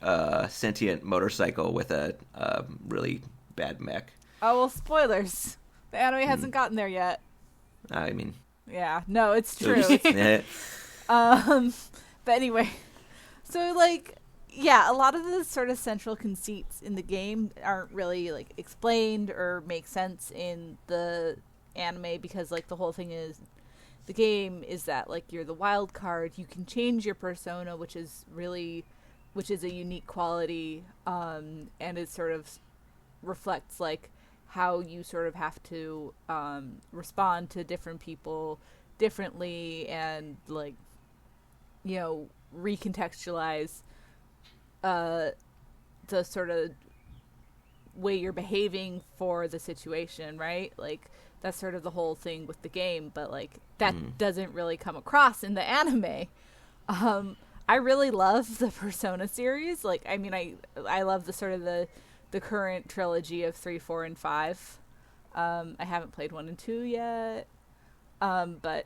sentient motorcycle with a really bad mech. Oh, well, spoilers. The anime hasn't gotten there yet. I mean... Yeah, no, it's true. But anyway. So, like, yeah, a lot of the sort of central conceits in the game aren't really, like, explained or make sense in the anime, because like the whole thing is the game is that like you're the wild card, you can change your persona, which is a unique quality, and it sort of reflects like how you sort of have to respond to different people differently, and like recontextualize the sort of way you're behaving for the situation, right? Like that's sort of the whole thing with the game, but like that doesn't really come across in the anime. I really love the Persona series. Like, I mean, I love the sort of the current trilogy of 3, 4, and 5. I haven't played 1 and 2 yet. But well,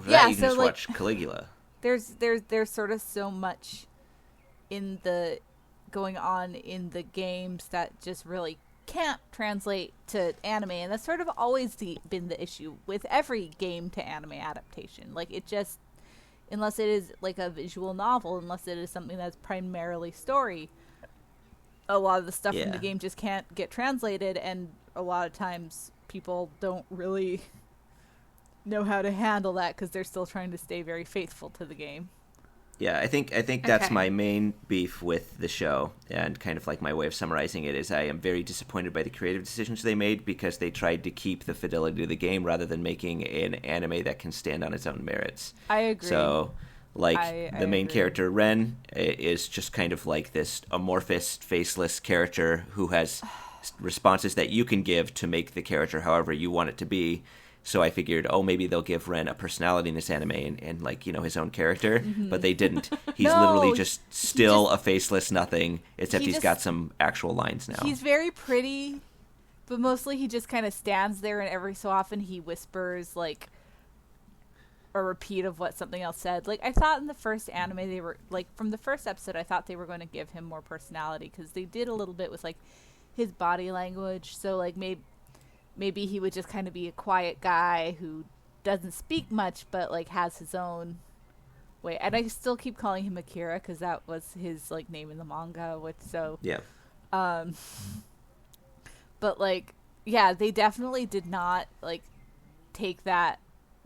for that, you can just watch Caligula. There's sort of so much in the going on in the games that just really can't translate to anime, and that's sort of always been the issue with every game to anime adaptation. Like, it just, unless it is like a visual novel, unless it is something that's primarily story, a lot of the stuff in the game just can't get translated, and a lot of times people don't really know how to handle that because they're still trying to stay very faithful to the game. Yeah, I think that's Okay. my main beef with the show, and kind of like my way of summarizing it is I am very disappointed by the creative decisions they made because they tried to keep the fidelity of the game rather than making an anime that can stand on its own merits. I agree. So, like, I the main agree. character, Ren, is just kind of like this amorphous, faceless character who has responses that you can give to make the character however you want it to be. So I figured, maybe they'll give Ren a personality in this anime and like, his own character. But they didn't. He's No, literally just still just- a faceless nothing, except he he's just- got some actual lines now. He's very pretty, but mostly he just kind of stands there, and every so often he whispers, like, a repeat of what something else said. Like, I thought in the first anime they were, like, from the first episode, I thought they were going to give him more personality, because they did a little bit with, like, his body language. So, like, maybe he would just kind of be a quiet guy who doesn't speak much, but, like, has his own way. And I still keep calling him Akira, because that was his, like, name in the manga, Yeah. But, like, yeah, they definitely did not, like, take that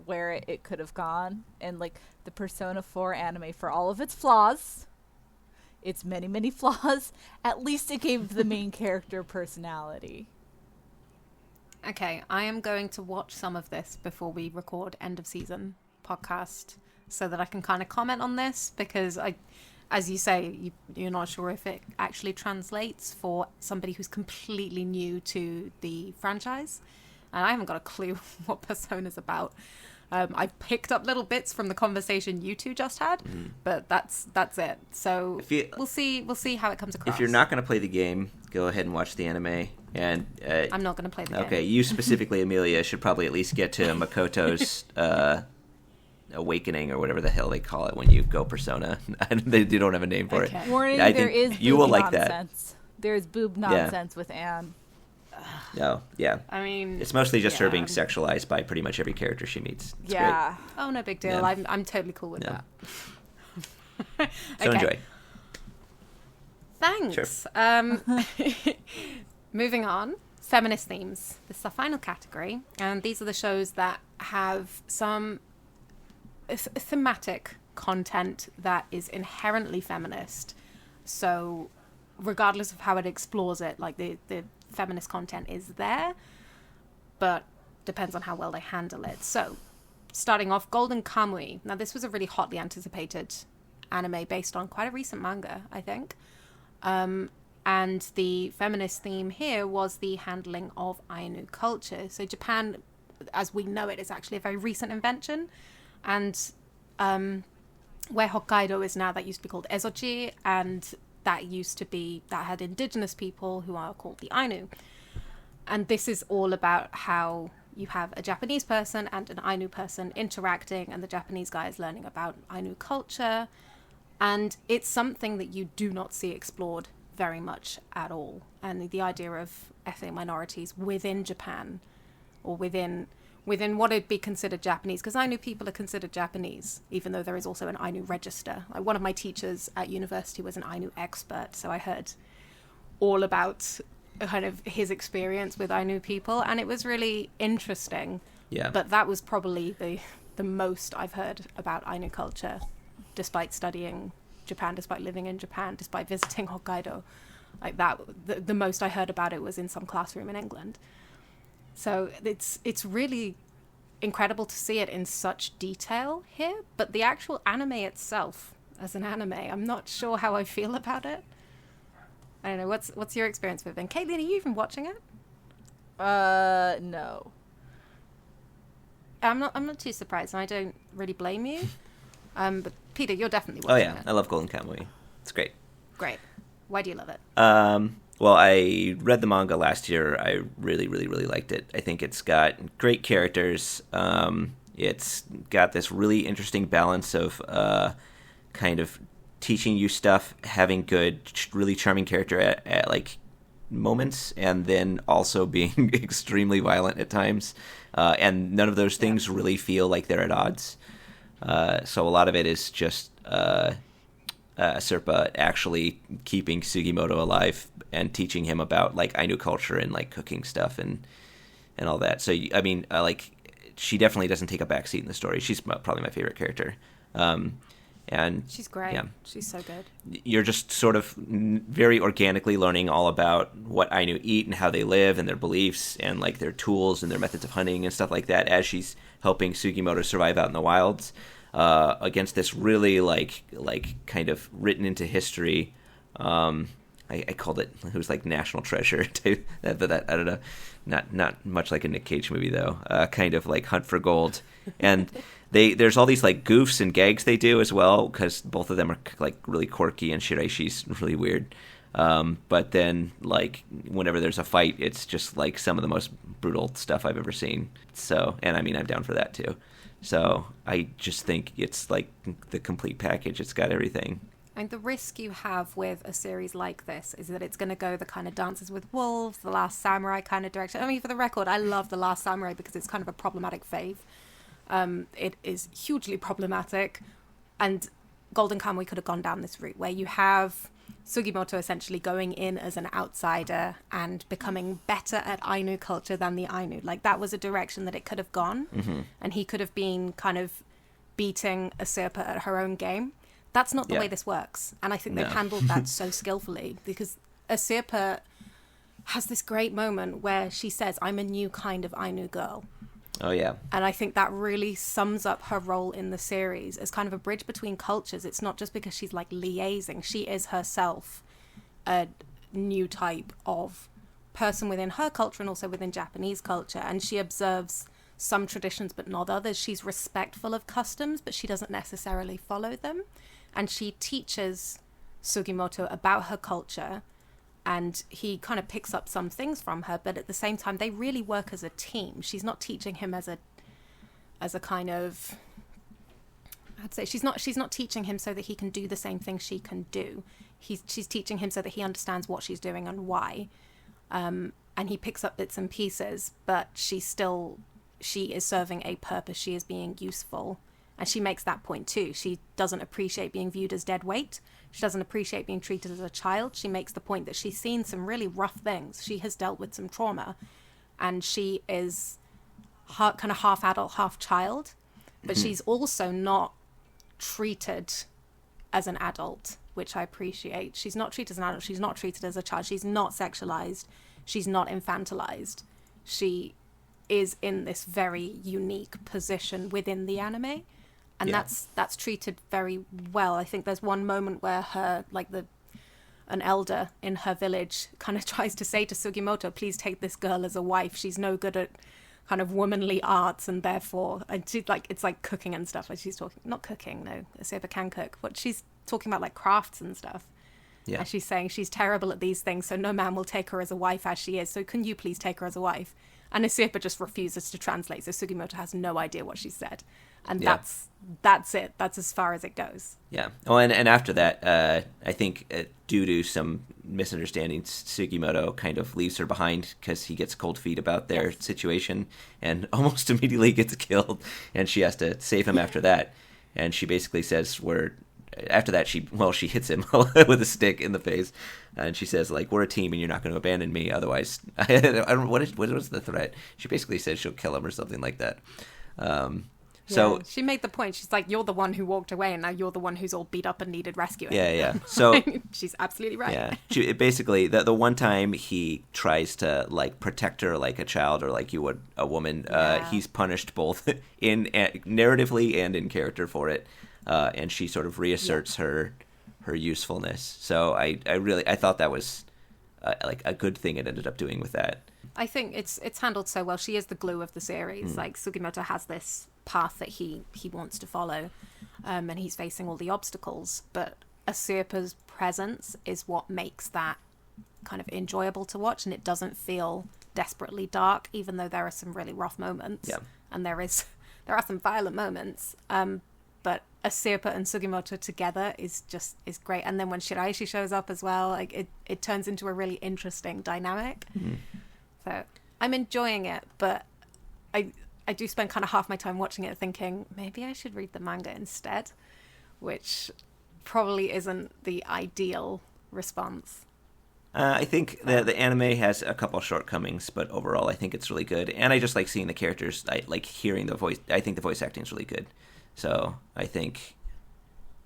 where it could have gone. And, like, the Persona 4 anime, for all of its flaws, its many, many flaws, at least it gave the main character personality. Okay, I am going to watch some of this before we record end of season podcast so that I can kind of comment on this, because as you say, you're not sure if it actually translates for somebody who's completely new to the franchise. And I haven't got a clue what Persona's about. I picked up little bits from the conversation you two just had, but that's it. So we'll see how it comes across. If you're not going to play the game, go ahead and watch the anime. And I'm not going to play the game. Okay, you specifically, Amelia, should probably at least get to Makoto's awakening, or whatever the hell they call it when you go Persona. they don't have a name for it. Warning, I there think is you will like nonsense. There's boob nonsense with Anne. No, yeah. I mean, It's mostly just her yeah. being sexualized by pretty much every character she meets. It's Yeah. Oh, no big deal. Yeah. I'm totally cool with Yeah. that. So enjoy. Thanks. Sure. Moving on, feminist themes. This is our final category, and these are the shows that have some thematic content that is inherently feminist. So, regardless of how it explores it, like the feminist content is there, but depends on how well they handle it. So, starting off, Golden Kamuy. Now, this was a really hotly anticipated anime based on quite a recent manga, I think. And the feminist theme here was the handling of Ainu culture. So Japan, as we know it, is actually a very recent invention. And where Hokkaido is now, that used to be called Ezoji, and that had indigenous people who are called the Ainu. And this is all about how you have a Japanese person and an Ainu person interacting, and the Japanese guy is learning about Ainu culture. And it's something that you do not see explored very much at all. And the idea of ethnic minorities within Japan, or within what would be considered Japanese, because Ainu people are considered Japanese, even though there is also an Ainu register. Like, one of my teachers at university was an Ainu expert, so I heard all about kind of his experience with Ainu people, and it was really interesting. Yeah. But that was probably the most I've heard about Ainu culture, despite studying Japan, despite living in Japan, despite visiting Hokkaido. Like that, the most I heard about it was in some classroom in England. So it's really incredible to see it in such detail here. But the actual anime itself, as an anime, I'm not sure how I feel about it. I don't know. What's your experience with it? And Caitlin, are you even watching it? No. I'm not too surprised, and I don't really blame you. But Peter, you're definitely watching it. I love Golden Kamuy. It's great. Great. Why do you love it? Well, I read the manga last year. I really, really, really liked it. I think it's got great characters. It's got this really interesting balance of kind of teaching you stuff, having good, really charming character at like moments, and then also being extremely violent at times. And none of those things really feel like they're at odds. So a lot of it is just Serpa actually keeping Sugimoto alive and teaching him about like Ainu culture and like cooking stuff and all that. So I mean, like, she definitely doesn't take a backseat in the story. She's probably my favorite character. And she's great. Yeah, she's so good. You're just sort of very organically learning all about what Ainu eat and how they live and their beliefs and like their tools and their methods of hunting and stuff like that as she's helping Sugimoto survive out in the wilds against this really like kind of written into history. I called it was like National Treasure type, but I don't know, not much like a Nick Cage movie though. Kind of like Hunt for Gold, and there's all these like goofs and gags they do as well because both of them are like really quirky and Shiraishi's really weird. But then like whenever there's a fight, it's just like some of the most brutal stuff I've ever seen. So, and I mean I'm down for that too. So I just think it's like the complete package. It's got everything. And the risk you have with a series like this is that it's going to go the kind of Dances with Wolves, The Last Samurai kind of direction. I mean, for the record, I love The Last Samurai because it's kind of a problematic fave. It is hugely problematic. And Golden Kamuy could have gone down this route where you have Sugimoto essentially going in as an outsider and becoming better at Ainu culture than the Ainu. Like, that was a direction that it could have gone. Mm-hmm. And he could have been kind of beating Asirpa at her own game. That's not the way this works. And I think they've handled that so skillfully because Asirpa has this great moment where she says, I'm a new kind of Ainu girl. Oh, yeah. And I think that really sums up her role in the series as kind of a bridge between cultures. It's not just because she's like liaising. She is herself a new type of person within her culture and also within Japanese culture. And she observes some traditions but not others. She's respectful of customs, but she doesn't necessarily follow them. And she teaches Sugimoto about her culture, and he kind of picks up some things from her, but at the same time, they really work as a team. She's not teaching him as a kind of, I'd say she's not teaching him so that he can do the same thing she can do. She's teaching him so that he understands what she's doing and why. And he picks up bits and pieces, but she is serving a purpose. She is being useful. And she makes that point too. She doesn't appreciate being viewed as dead weight. She doesn't appreciate being treated as a child. She makes the point that she's seen some really rough things. She has dealt with some trauma. And she is kind of half adult, half child. But she's also not treated as an adult, which I appreciate. She's not treated as an adult. She's not treated as a child. She's not sexualized. She's not infantilized. She is in this very unique position within the anime. And that's treated very well. I think there's one moment where an elder in her village kind of tries to say to Sugimoto, please take this girl as a wife. She's no good at kind of womanly arts, and therefore, and she's like, it's like cooking and stuff. Like she's talking, not cooking, no, Asirpa can cook, but she's talking about like crafts and stuff. Yeah. And she's saying she's terrible at these things, so no man will take her as a wife as she is. So can you please take her as a wife? And Asirpa just refuses to translate, so Sugimoto has no idea what she said. And that's it. That's as far as it goes. Yeah. Oh, and after that, I think due to some misunderstandings, Sugimoto kind of leaves her behind because he gets cold feet about their situation and almost immediately gets killed. And she has to save him after that. And she basically says, after that, she hits him with a stick in the face. And she says, like, we're a team and you're not going to abandon me. Otherwise, I don't know, what was the threat? She basically says she'll kill him or something like that. So she made the point. She's like, you're the one who walked away and now you're the one who's all beat up and needed rescuing. Yeah. So she's absolutely right. Yeah. Basically, the one time he tries to like protect her like a child or like you would a woman, he's punished both in narratively and in character for it. And she sort of reasserts her usefulness. So I thought that was like a good thing it ended up doing with that. I think it's handled so well. She is the glue of the series. Like Sugimoto has this path that he wants to follow, and he's facing all the obstacles. But Asirpa's presence is what makes that kind of enjoyable to watch, and it doesn't feel desperately dark, even though there are some really rough moments. Yeah. And there are some violent moments. But Asirpa and Sugimoto together is great. And then when Shiraishi shows up as well, like it turns into a really interesting dynamic. Mm-hmm. So I'm enjoying it, but I do spend kind of half my time watching it thinking maybe I should read the manga instead, which probably isn't the ideal response. I think the anime has a couple shortcomings, but overall I think it's really good. And I just like seeing the characters. I like hearing the voice. I think the voice acting is really good. So I think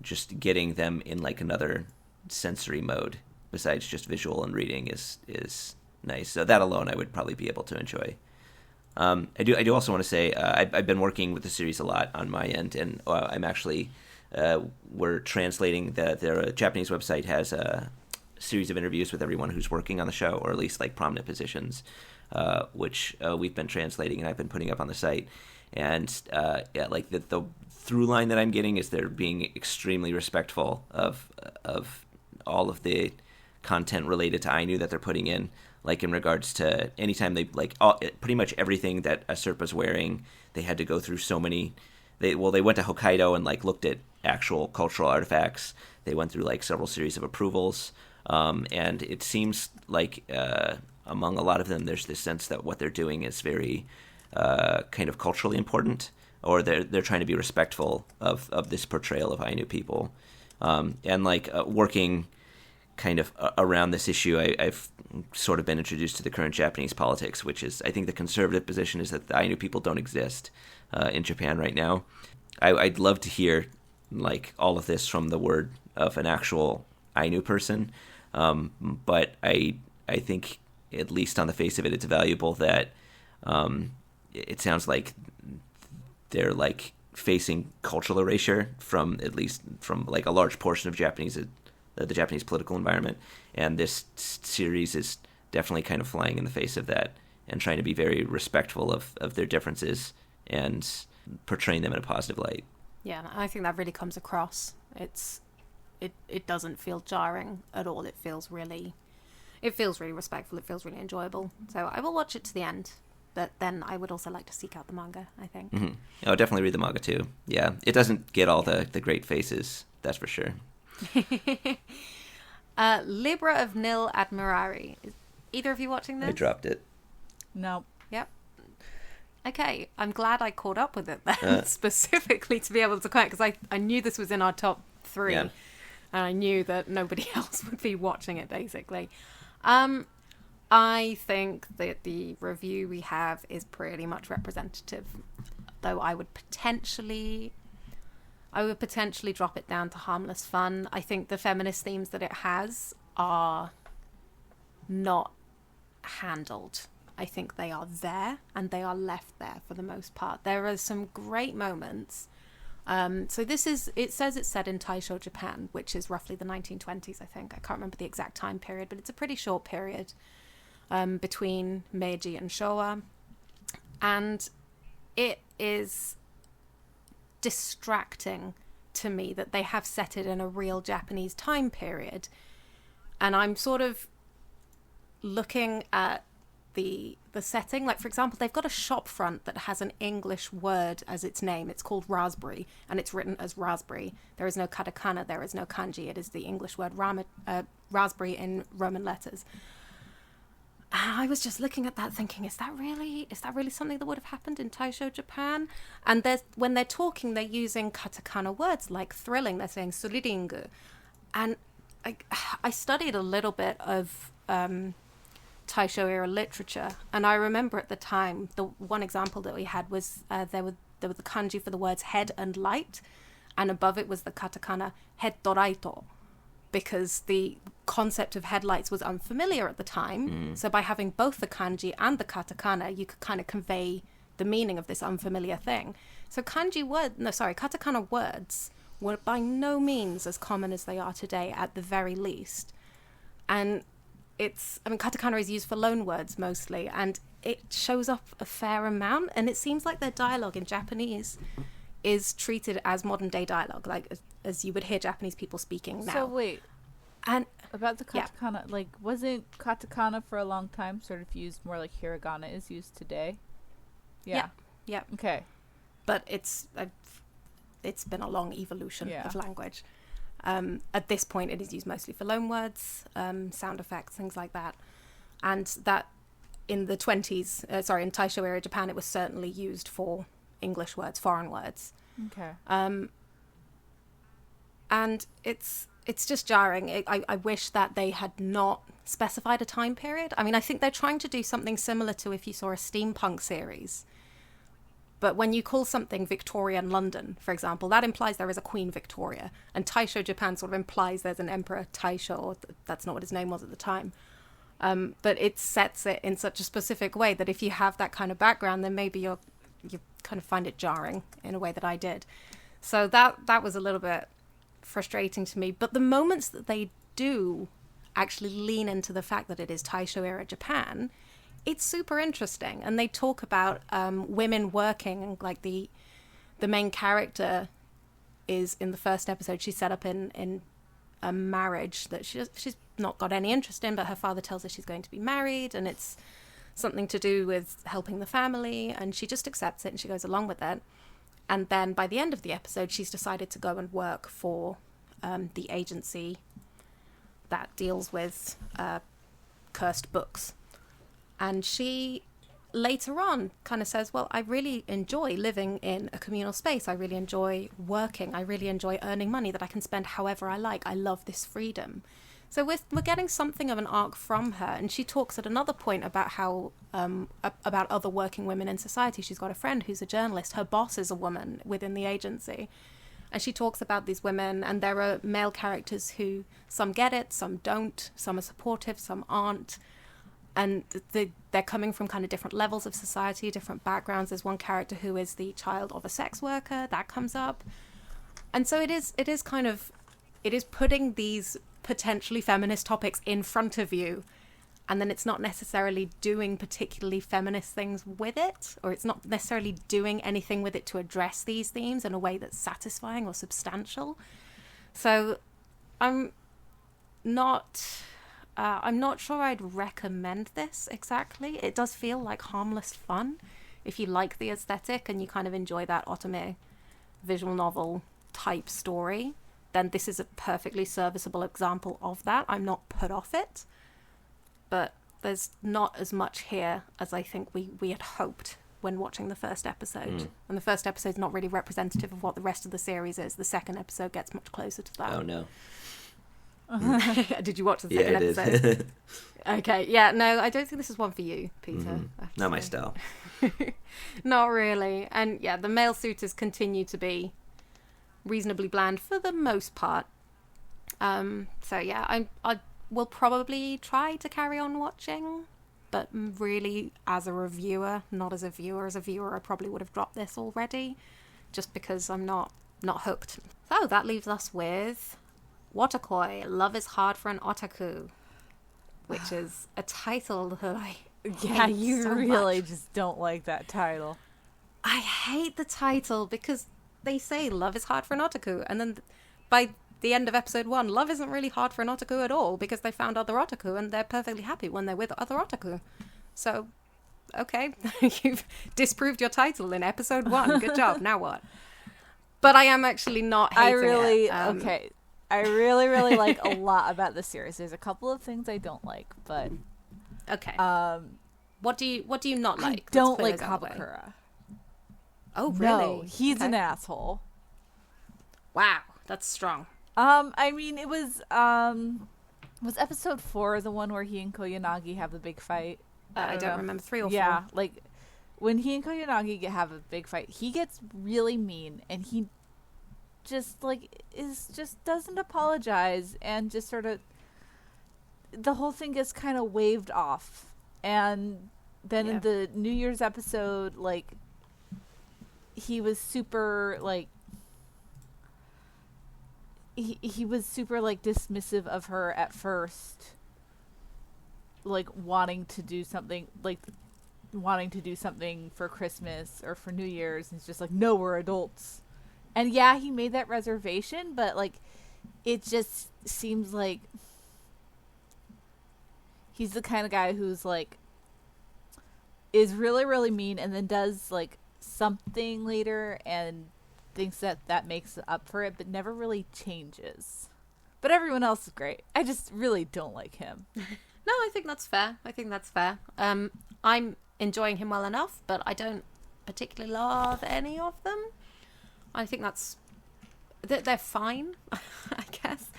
just getting them in like another sensory mode besides just visual and reading is nice. So that alone I would probably be able to enjoy. I do also want to say I've been working with the series a lot on my end, and I'm actually we're translating their Japanese website has a series of interviews with everyone who's working on the show, or at least like prominent positions, which we've been translating and I've been putting up on the site. And like the through line that I'm getting is they're being extremely respectful of all of the content related to Ainu that they're putting in. Like in regards to anytime they pretty much everything that a Serpa's wearing, they had to go through so many. They went to Hokkaido and like looked at actual cultural artifacts. They went through like several series of approvals, and it seems like among a lot of them, there's this sense that what they're doing is very kind of culturally important, or they're trying to be respectful of this portrayal of Ainu people, and like working kind of around this issue, I've sort of been introduced to the current Japanese politics, which is, I think the conservative position is that the Ainu people don't exist in Japan right now. I'd love to hear like all of this from the word of an actual Ainu person, but I think, at least on the face of it, it's valuable that it sounds like they're like facing cultural erasure from like a large portion of the Japanese political environment, and this series is definitely kind of flying in the face of that and trying to be very respectful of their differences and portraying them in a positive light. Yeah, I think that really comes across. It doesn't feel jarring at all. It feels really respectful. It feels really enjoyable. So I will watch it to the end, but then I would also like to seek out the manga, I think. Mm-hmm. Oh, definitely read the manga too. Yeah, it doesn't get all the great faces, that's for sure. Libra of Nil Admirari. Is either of you watching this? I dropped it. No. Yep. Okay, I'm glad I caught up with it then, specifically to be able to comment, because I knew this was in our top 3, and I knew that nobody else would be watching it, basically. I think that the review we have is pretty much representative, though I would potentially drop it down to Harmless Fun. I think the feminist themes that it has are not handled. I think they are there, and they are left there for the most part. There are some great moments. So it says it's set in Taisho, Japan, which is roughly the 1920s, I think. I can't remember the exact time period, but it's a pretty short period between Meiji and Showa. And it is distracting to me that they have set it in a real Japanese time period, and I'm sort of looking at the setting. Like, for example, they've got a shop front that has an English word as its name. It's called raspberry, and it's written as raspberry. There is no katakana, there is no kanji. It is the English word raspberry in Roman letters. And I was just looking at that thinking, is that really something that would have happened in Taisho, Japan? And when they're talking, they're using katakana words like thrilling. They're saying suriringu. And I studied a little bit of Taisho era literature, and I remember at the time, the one example that we had was there was the kanji for the words head and light, and above it was the katakana headdoraito, because the concept of headlights was unfamiliar at the time. So by having both the kanji and the katakana, you could kind of convey the meaning of this unfamiliar thing. So katakana words were by no means as common as they are today, at the very least. And katakana is used for loan words mostly, and it shows up a fair amount, and it seems like their dialogue in Japanese is treated as modern day dialogue, like as you would hear Japanese people speaking now. So wait, and about the katakana, like, wasn't katakana for a long time sort of used more like hiragana is used today? Yeah. Okay. But it's been a long evolution of language. At this point, it is used mostly for loan words, sound effects, things like that. And that in the 20s, in Taisho era Japan, it was certainly used for English words, foreign words. Okay. And it's just jarring. I wish that they had not specified a time period. I mean, I think they're trying to do something similar to if you saw a steampunk series. But when you call something Victorian London, for example, that implies there is a Queen Victoria. And Taisho Japan sort of implies there's an Emperor Taisho, or that's not what his name was at the time. But it sets it in such a specific way that if you have that kind of background, then maybe you kind of find it jarring in a way that I did. So that was a little bit frustrating to me. But the moments that they do actually lean into the fact that it is Taisho era Japan, it's super interesting. And they talk about women working, and like the main character is, in the first episode, she's set up in a marriage that she's not got any interest in, but her father tells her she's going to be married, and it's something to do with helping the family, and she just accepts it and she goes along with it. And then by the end of the episode, she's decided to go and work for the agency that deals with cursed books. And she later on kind of says, well, I really enjoy living in a communal space. I really enjoy working. I really enjoy earning money that I can spend however I like. I love this freedom. So we're getting something of an arc from her. And she talks at another point about how, about other working women in society. She's got a friend who's a journalist. Her boss is a woman within the agency. And she talks about these women, and there are male characters who, some get it, some don't, some are supportive, some aren't. And they're coming from kind of different levels of society, different backgrounds. There's one character who is the child of a sex worker. That comes up. And so it is putting these potentially feminist topics in front of you. And then it's not necessarily doing particularly feminist things with it, or it's not necessarily doing anything with it to address these themes in a way that's satisfying or substantial. So I'm not sure I'd recommend this exactly. It does feel like harmless fun. If you like the aesthetic and you kind of enjoy that otome visual novel type story, then this is a perfectly serviceable example of that. I'm not put off it, but there's not as much here as I think we had hoped when watching the first episode. And the first episode's not really representative of what the rest of the series is. The second episode gets much closer to that. Oh, no. Did you watch the second episode? Okay, yeah, no, I don't think this is one for you, Peter. Not my style. Not really. And yeah, the male suitors continue to be reasonably bland for the most part. So yeah, I will probably try to carry on watching, but really as a reviewer, not as a viewer. As a viewer, I probably would have dropped this already, just because I'm not hooked. So that leaves us with Wotakoi, Love is Hard for an Otaku, which is a title that I hate you so really much. just don't like that title. I hate the title because they say love is hard for an otaku, and then by the end of episode 1, love isn't really hard for an otaku at all, because they found other otaku and they're perfectly happy when they're with other otaku. So, okay, you've disproved your title in episode 1. Good job. Now what? But I am actually not hating it. Okay. I really like a lot about the series. There's a couple of things I don't like, but okay. What do you not like? I don't like Kakuryo. Oh, really? No, he's an asshole. Wow, that's strong. I mean, it was episode 4 the one where he and Koyanagi have the big fight? I don't remember 3 or 4. Yeah, like when he and Koyanagi have a big fight, he gets really mean, and he just doesn't apologize, and just sort of the whole thing gets kind of waved off. And then in the New Year's episode, like, he was super like he was super like dismissive of her at first, like wanting to do something for Christmas or for New Year's, and it's just like, no, we're adults. And yeah, he made that reservation, but like it just seems like he's the kind of guy who's like is really, really mean, and then does like something later and thinks that makes up for it, but never really changes. But everyone else is great. I just really don't like him. No, I think that's fair. I'm enjoying him well enough, but I don't particularly love any of them. I think they're fine, I guess.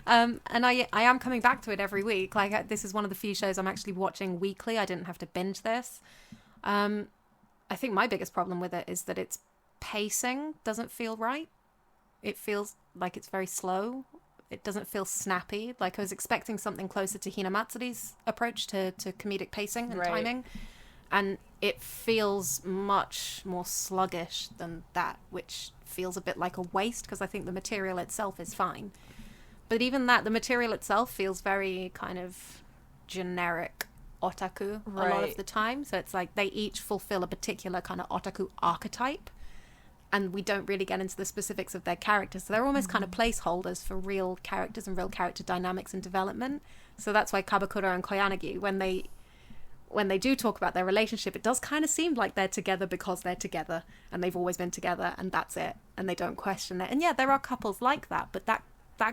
And I am coming back to it every week. Like, this is one of the few shows I'm actually watching weekly. I didn't have to binge this. I think my biggest problem with it is that its pacing doesn't feel right. It feels like it's very slow. It doesn't feel snappy. Like I was expecting something closer to Hinamatsuri's approach to comedic pacing and timing. And it feels much more sluggish than that, which feels a bit like a waste because I think the material itself is fine. But even that, the material itself feels very kind of generic otaku a lot of the time. So it's like they each fulfill a particular kind of otaku archetype. And we don't really get into the specifics of their characters. So they're almost kind of placeholders for real characters and real character dynamics and development. So that's why Kabakura and Koyanagi, when they do talk about their relationship, it does kind of seem like they're together because they're together and they've always been together and that's it. And they don't question it. And yeah, there are couples like that, but that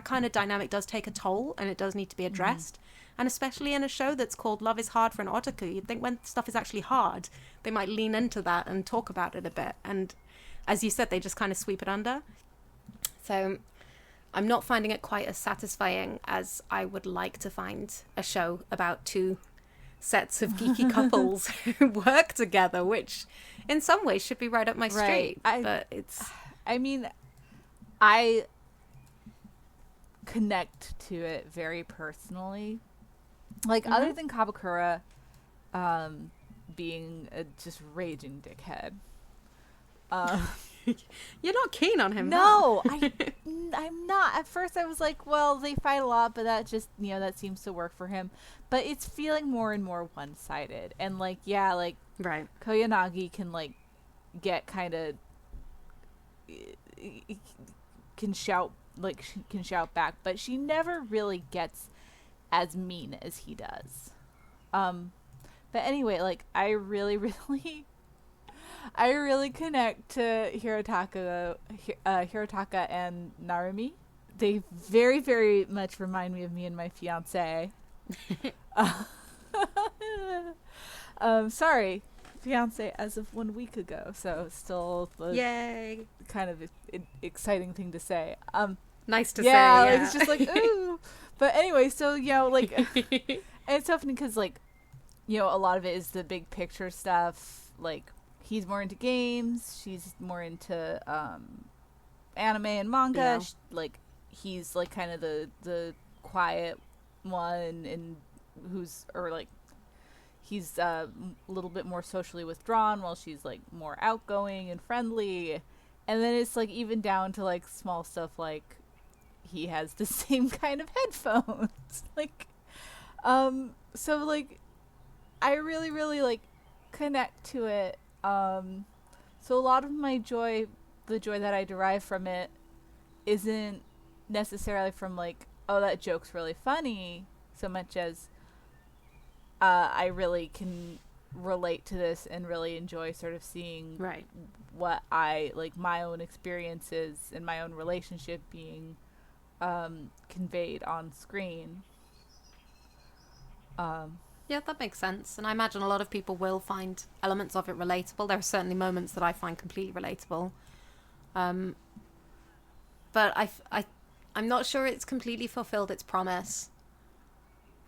kind of dynamic does take a toll and it does need to be addressed. And especially in a show that's called Love is Hard for an Otaku, you'd think when stuff is actually hard, they might lean into that and talk about it a bit. And as you said, they just kind of sweep it under. So I'm not finding it quite as satisfying as I would like to find a show about two sets of geeky couples who work together, which in some ways should be right up my street. But it's... I mean, I connect to it very personally. Like, other than Kabakura being a just raging dickhead. You're not keen on him, no. I'm not. At first I was like, well, they fight a lot, but that just, that seems to work for him. But it's feeling more and more one-sided. And like, yeah, like Koyanagi can like get kind of can shout back, but she never really gets as mean as he does. But anyway, like I really connect to Hirotaka and Narumi. They very, very much remind me of me and my fiance. Sorry, fiance as of 1 week ago, so still yay, kind of exciting thing to say. Nice to say. Yeah, it's just like ooh. But anyway, so like, and it's so funny because like, a lot of it is the big picture stuff. Like, he's more into games, she's more into anime and manga. Yeah. Like, he's like kind of the quiet one, and he's a little bit more socially withdrawn, while she's like more outgoing and friendly. And then it's like even down to like small stuff like he has the same kind of headphones. Like, so like I really, really like connect to it. So a lot of my joy, the joy that I derive from it, isn't necessarily from like, oh, that joke's really funny, so much as I really can relate to this and really enjoy sort of seeing what I like, my own experiences and my own relationship being conveyed on screen. Yeah, that makes sense. And I imagine a lot of people will find elements of it relatable. There are certainly moments that I find completely relatable. But I'm not sure it's completely fulfilled its promise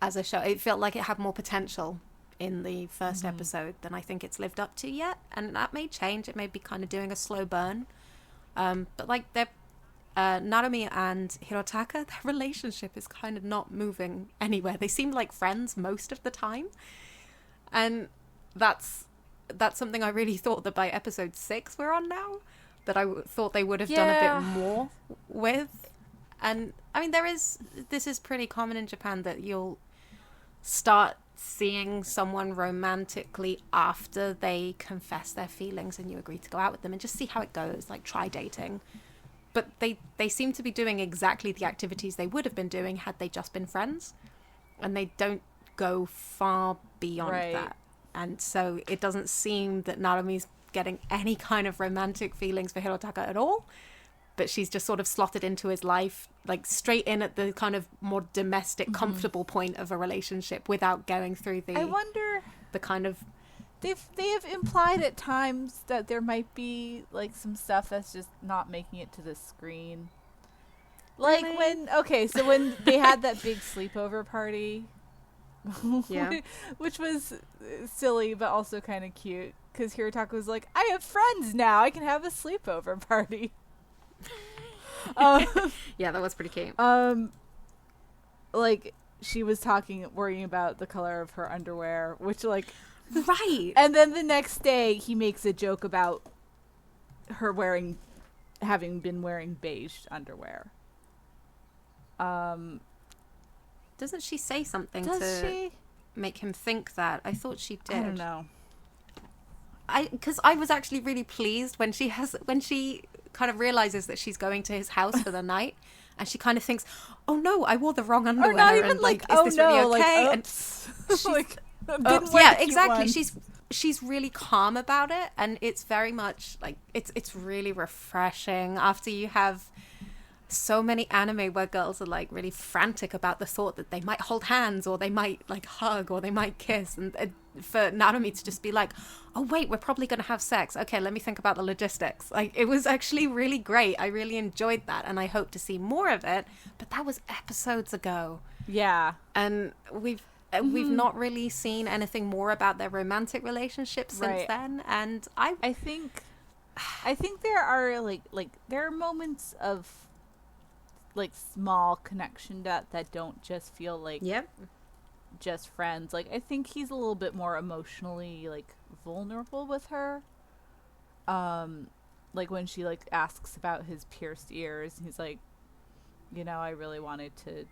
as a show. It felt like it had more potential in the first episode than I think it's lived up to yet. And that may change. It may be kind of doing a slow burn. But like Narumi and Hirotaka, their relationship is kind of not moving anywhere. They seem like friends most of the time. And that's something I really thought that by episode 6 we're on now, that I thought they would have done a bit more with. And I mean, this is pretty common in Japan, that you'll start seeing someone romantically after they confess their feelings and you agree to go out with them and just see how it goes, like try dating. But they seem to be doing exactly the activities they would have been doing had they just been friends. And they don't go far beyond that. And so it doesn't seem that Narumi's getting any kind of romantic feelings for Hirotaka at all. But she's just sort of slotted into his life, like straight in at the kind of more domestic, comfortable point of a relationship without going through the... I wonder... the kind of... They have implied at times that there might be like some stuff that's just not making it to the screen. Like so when they had that big sleepover party, which was silly but also kind of cute. because Hirotaku's like, I have friends now. I can have a sleepover party. Yeah, that was pretty cute. Like, she was worrying about the color of her underwear, which, like... Right! And then the next day, he makes a joke about her having been wearing beige underwear. Doesn't she say something to make him think that? I thought she did. I don't know. Because I was actually really pleased when she kind of realizes that she's going to his house for the night, and she kind of thinks, "Oh no, I wore the wrong underwear." Or not even and, like, is this really okay? Like, oops. Yeah, exactly. She's really calm about it, and it's very much like it's really refreshing after you have so many anime where girls are like really frantic about the thought that they might hold hands or they might like hug or they might kiss, and for Narumi to just be like, oh wait, we're probably going to have sex, okay, let me think about the logistics. Like, it was actually really great. I really enjoyed that, and I hope to see more of it, but that was episodes ago. Yeah. And we've not really seen anything more about their romantic relationship since then, and I think there are like there are moments of like small connection that don't just feel like just friends. Like, I think he's a little bit more emotionally like vulnerable with her. Like when she like asks about his pierced ears, and he's like, you know, I really wanted to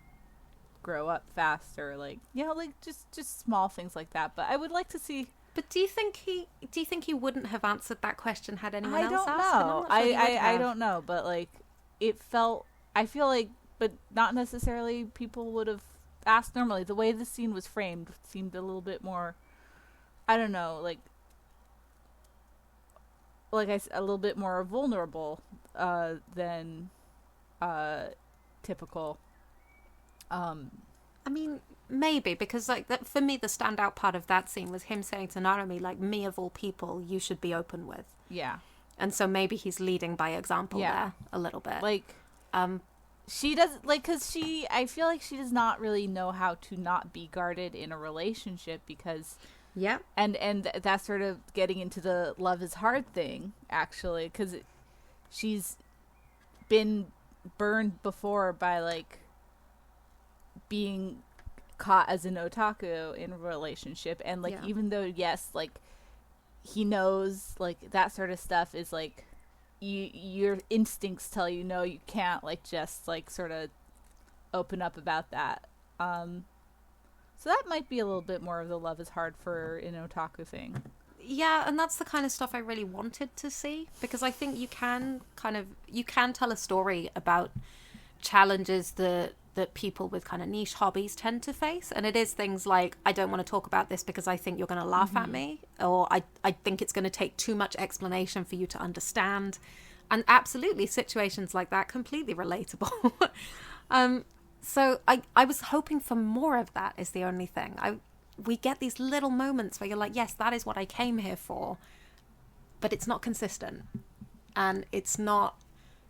grow up faster, like, you know, like just small things like that. But I would like to see. But do you think he wouldn't have answered that question had anyone else asked? I don't know, but like I feel like, but not necessarily people would have asked normally. The way the scene was framed seemed a little bit more, I don't know, a little bit more vulnerable than typical. I mean, maybe, because like that, for me, the standout part of that scene was him saying to Narumi, like, me of all people, you should be open with. Yeah. And so maybe he's leading by example there a little bit. Like, she does, like, because I feel like she does not really know how to not be guarded in a relationship, because and that's sort of getting into the love is hard thing, actually, because she's been burned before by like being caught as an otaku in a relationship, and like even though like he knows like that sort of stuff is like your instincts tell you no, you can't like just like sort of open up about that. So that might be a little bit more of the love is hard for an otaku thing. Yeah, and that's the kind of stuff I really wanted to see, because I think you can tell a story about challenges that people with kind of niche hobbies tend to face, and it is things like, I don't want to talk about this because I think you're going to laugh at me, or I think it's going to take too much explanation for you to understand, and absolutely situations like that, completely relatable. So I was hoping for more of that, is the only thing. We get these little moments where you're like, yes, that is what I came here for, but it's not consistent, and it's not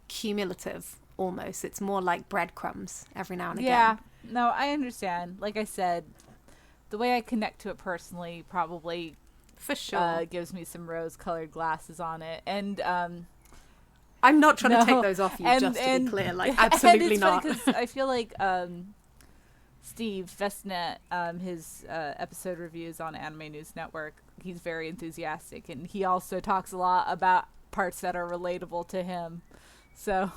cumulative. Almost, it's more like breadcrumbs every now and again. Yeah, no, I understand. Like I said, the way I connect to it personally probably for sure gives me some rose-colored glasses on it, and I'm not trying to take those off you, just to be clear. Like, absolutely not. Because I feel like Steve Vestnet, his episode reviews on Anime News Network, he's very enthusiastic, and he also talks a lot about parts that are relatable to him. So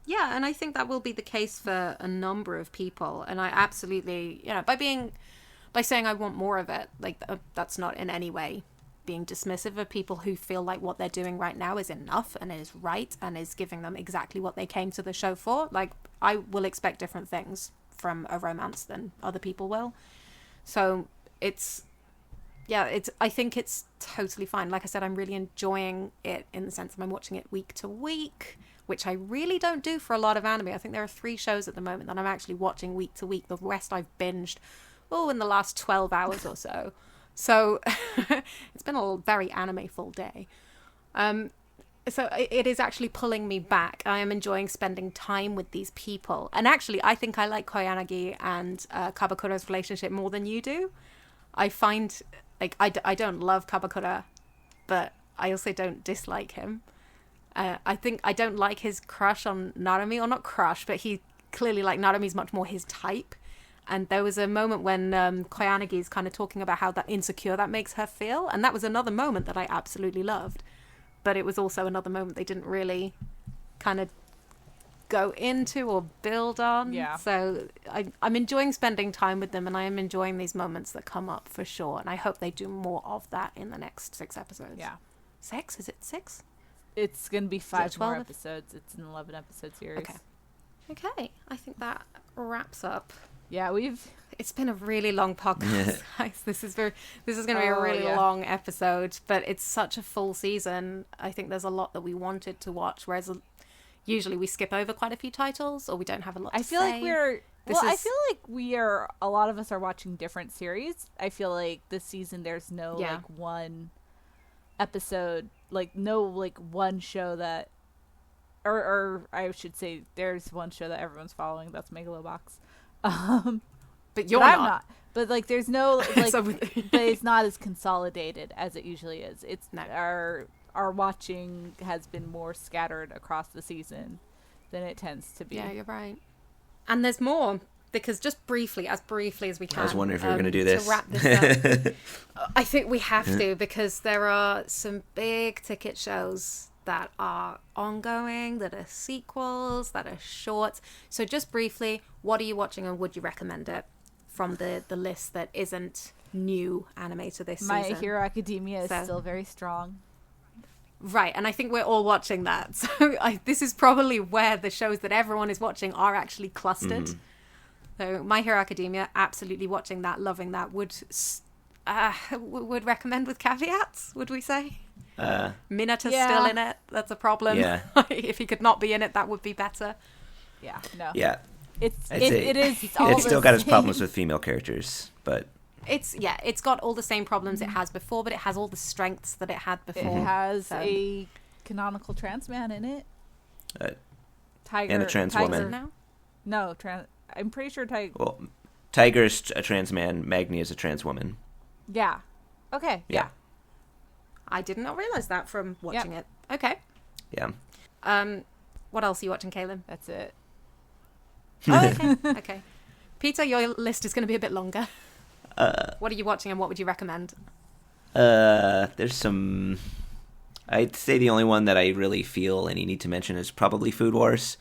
yeah, and I think that will be the case for a number of people, and I absolutely, you know, by saying I want more of it, like that's not in any way being dismissive of people who feel like what they're doing right now is enough and is right and is giving them exactly what they came to the show for. Like, I will expect different things from a romance than other people will, so I think it's totally fine. Like I said, I'm really enjoying it in the sense that I'm watching it week to week, which I really don't do for a lot of anime. I think there are 3 shows at the moment that I'm actually watching week to week. The rest I've binged, in the last 12 hours or so. So it's been a very anime-full day. So it is actually pulling me back. I am enjoying spending time with these people. And actually, I think I like Koyanagi and Kabakuro's relationship more than you do. I find... Like, I don't love Kabakura but I also don't dislike him. I think I don't like his crush on Narumi, or not crush, but he clearly, like, Narumi's much more his type. And there was a moment when Koyanagi's kind of talking about how that insecure that makes her feel, and that was another moment that I absolutely loved. But it was also another moment they didn't really kind of go into or build on. Yeah. So I'm enjoying spending time with them, and I am enjoying these moments that come up for sure. And I hope they do more of that in the next 6 episodes. Yeah. 6? Is it 6? It's going to be 5 more 12? episodes. It's an 11 episode series. Okay. I think that wraps up. Yeah, It's been a really long podcast, guys. This is going to be a really long episode, but it's such a full season. I think there's a lot that we wanted to watch, whereas usually we skip over quite a few titles, or we don't have a lot to say. I feel like a lot of us are watching different series. I feel like this season there's no like one episode, like no like one show that, or I should say there's one show that everyone's following, that's Megalobox. But you're I'm not. But like there's no like but it's not as consolidated as it usually is. It's our watching has been more scattered across the season than it tends to be. Yeah, you're right. And there's more, because just briefly as we can. I was wondering if we were going to do this. To wrap this up, I think we have to, because there are some big ticket shows that are ongoing, that are sequels, that are shorts. So just briefly, what are you watching and would you recommend it from the list that isn't new anime to this season? My Hero Academia is still very strong. Right, and I think we're all watching that. So this is probably where the shows that everyone is watching are actually clustered. So My Hero Academia, absolutely watching that, loving that. Would recommend with caveats, would we say? Minato's still in it. That's a problem. Yeah. If he could not be in it, that would be better. Yeah, no. Yeah. It is it's still got its problems with female characters, but... It's got all the same problems it has before, but it has all the strengths that it had before. It has a canonical trans man in it. Tiger and a trans woman. Now? No, I'm pretty sure Tiger. Well, Tiger's a trans man. Magni is a trans woman. Yeah. Okay. Yeah. I did not realize that from watching it. Okay. Yeah. What else are you watching, Kaylin? That's it. Oh, okay. Okay. Peter, your list is going to be a bit longer. What are you watching and what would you recommend? There's some... I'd say the only one that I really feel any need to mention is probably Food Wars.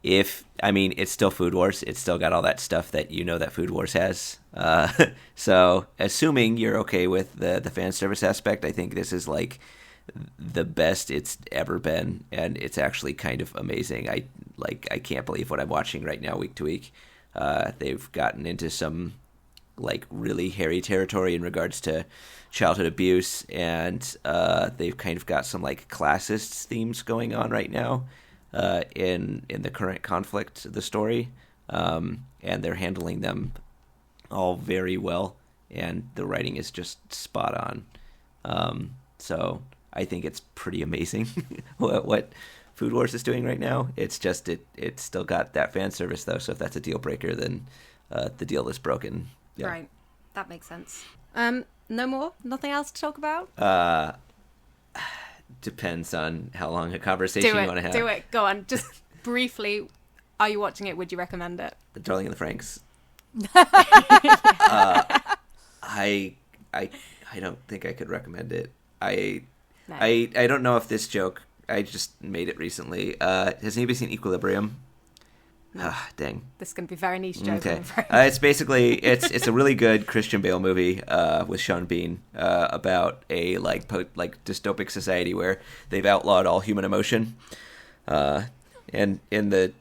It's still Food Wars. It's still got all that stuff that that Food Wars has. So, assuming you're okay with the fan service aspect, I think this is like the best it's ever been, and it's actually kind of amazing. I can't believe what I'm watching right now, week to week. They've gotten into some like really hairy territory in regards to childhood abuse, and they've kind of got some like classist themes going on right now in the current conflict of the story, and they're handling them all very well, and the writing is just spot on. So I think it's pretty amazing what Food Wars is doing right now. It's just it's still got that fan service though, so if that's a deal breaker, then the deal is broken. Yeah. Right, that makes sense. No more? Nothing else to talk about? Depends on how long a conversation you want to have. Do it. Go on. Just briefly, are you watching it? Would you recommend it? The Darling in the Franxx. I don't think I could recommend it. I don't know if this joke, I just made it recently. Has anybody seen Equilibrium? No. Dang. This is going to be very niche joke. Okay. It's basically, it's a really good Christian Bale movie with Sean Bean about a like dystopic society where they've outlawed all human emotion. And in the...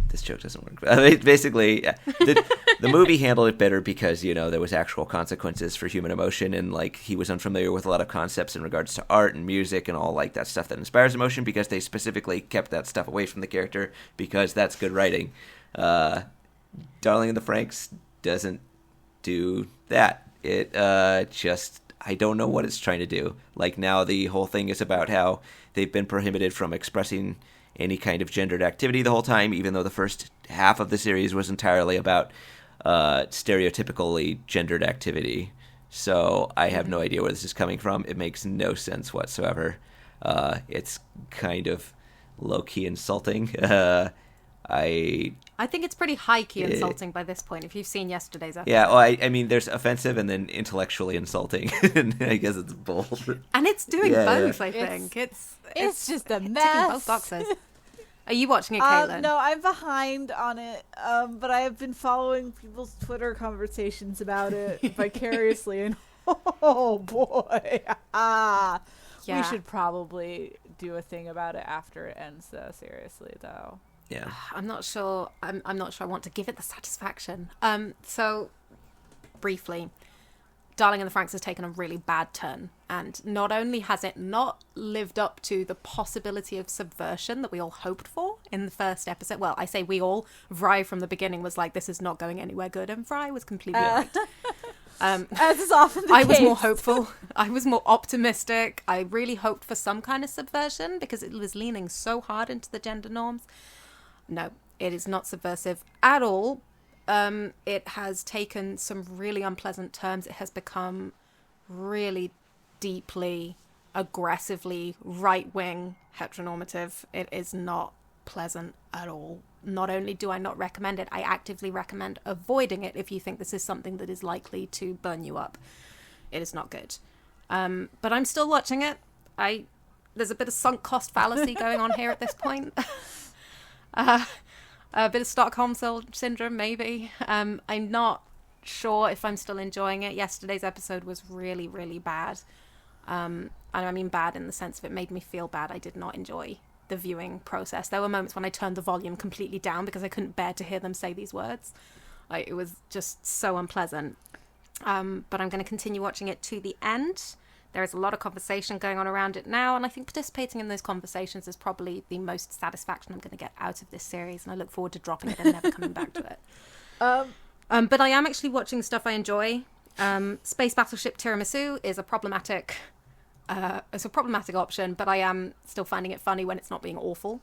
This joke doesn't work. Basically, the movie handled it better because, there was actual consequences for human emotion, and like he was unfamiliar with a lot of concepts in regards to art and music and all like that stuff that inspires emotion, because they specifically kept that stuff away from the character because that's good writing. Darling in the Franxx doesn't do that. It I don't know what it's trying to do. Like now the whole thing is about how they've been prohibited from expressing any kind of gendered activity the whole time, even though the first half of the series was entirely about stereotypically gendered activity. So I have no idea where this is coming from. It makes no sense whatsoever. It's kind of low-key insulting. I think it's pretty high-key insulting by this point, if you've seen yesterday's episode. Yeah, well, I mean, there's offensive and then intellectually insulting. And I guess it's both. And it's doing both, I think. It's just a mess. Ticking both boxes. Are you watching it, Caitlin? No, I'm behind on it, but I have been following people's Twitter conversations about it vicariously, and oh boy, we should probably do a thing about it after it ends, though. Seriously, though. Yeah, I'm not sure. I'm not sure I want to give it the satisfaction. So briefly, Darling in the Franxx has taken a really bad turn, and not only has it not lived up to the possibility of subversion that we all hoped for in the first episode. Well, I say we all. Vry from the beginning was like, this is not going anywhere good, and Vry was completely right. As is often the case. I was more hopeful. I was more optimistic. I really hoped for some kind of subversion because it was leaning so hard into the gender norms. No, it is not subversive at all. It has taken some really unpleasant turns. It has become really deeply, aggressively right-wing heteronormative. It is not pleasant at all. Not only do I not recommend it, I actively recommend avoiding it if you think this is something that is likely to burn you up. It is not good. But I'm still watching it. There's a bit of sunk cost fallacy going on here at this point. A bit of Stockholm syndrome, maybe. I'm not sure if I'm still enjoying it. Yesterday's episode was really, really bad. And I mean bad in the sense of it made me feel bad. I did not enjoy the viewing process. There were moments when I turned the volume completely down because I couldn't bear to hear them say these words. It was just so unpleasant. But I'm going to continue watching it to the end. There is a lot of conversation going on around it now, and I think participating in those conversations is probably the most satisfaction I'm going to get out of this series, and I look forward to dropping it and never coming back to it. But I am actually watching stuff I enjoy. Space Battleship Tiramisu is a problematic option, but I am still finding it funny when it's not being awful.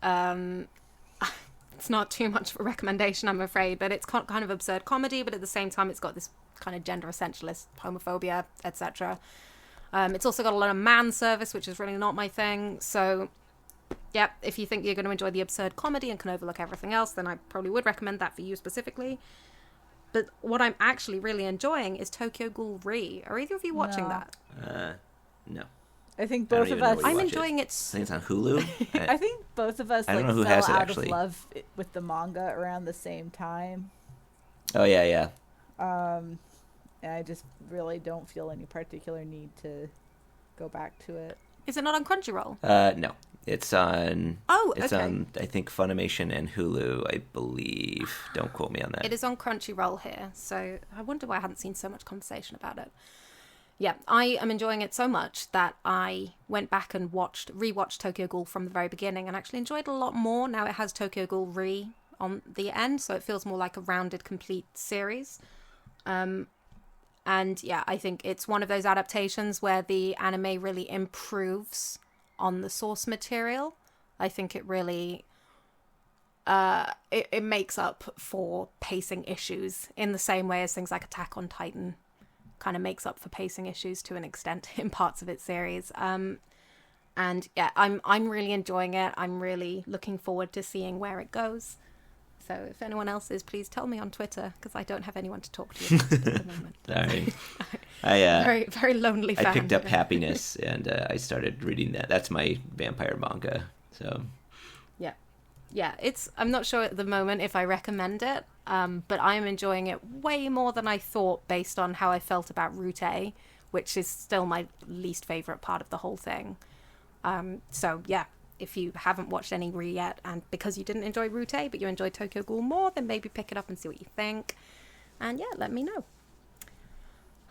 It's not too much of a recommendation, I'm afraid, but it's kind of absurd comedy, but at the same time it's got this kind of gender essentialist homophobia, etc. It's also got a lot of man service, which is really not my thing. So, yeah, if you think you're going to enjoy the absurd comedy and can overlook everything else, then I probably would recommend that for you specifically. But what I'm actually really enjoying is Tokyo Ghoul Re. Are either of you watching that? No. I think both of us. I'm enjoying it. I think it's on Hulu. I think both of us I don't know who fell has it, out actually. of love with the manga around the same time. Oh, yeah. And I just really don't feel any particular need to go back to it. Is it not on Crunchyroll? No. It's on... It's on, I think, Funimation and Hulu, I believe. Don't quote me on that. It is on Crunchyroll here, so I wonder why I hadn't seen so much conversation about it. Yeah, I am enjoying it so much that I went back and rewatched Tokyo Ghoul from the very beginning and actually enjoyed it a lot more. Now it has Tokyo Ghoul Re on the end, so it feels more like a rounded, complete series. And yeah, I think it's one of those adaptations where the anime really improves on the source material. I think it really... it makes up for pacing issues in the same way as things like Attack on Titan kind of makes up for pacing issues to an extent in parts of its series. And yeah, I'm really enjoying it. I'm really looking forward to seeing where it goes. So if anyone else is, please tell me on Twitter, because I don't have anyone to talk to at the moment. Sorry. Very, very lonely fan. I picked up Happiness, and I started reading that. That's my vampire manga. So yeah, I'm not sure at the moment if I recommend it, but I am enjoying it way more than I thought based on how I felt about Route A, which is still my least favourite part of the whole thing. So yeah, if you haven't watched any Re yet, and because you didn't enjoy Route A, but you enjoyed Tokyo Ghoul more, then maybe pick it up and see what you think. And yeah, let me know.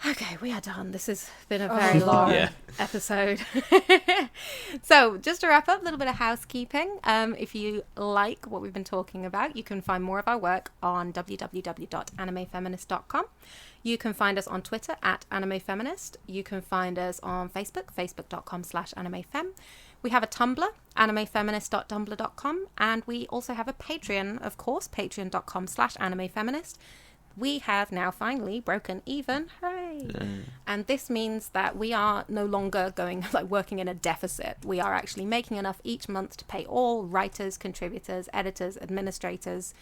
Okay, we are done. This has been a very long episode. So, just to wrap up, a little bit of housekeeping. If you like what we've been talking about, you can find more of our work on www.animefeminist.com. You can find us on Twitter @animefeminist. You can find us on Facebook, facebook.com/animefem. We have a Tumblr, animefeminist.tumblr.com, and we also have a Patreon, of course, patreon.com/animefeminist. we have now finally broken even. Hooray! And this means that we are no longer working in a deficit. We are actually making enough each month to pay all writers, contributors, editors, administrators,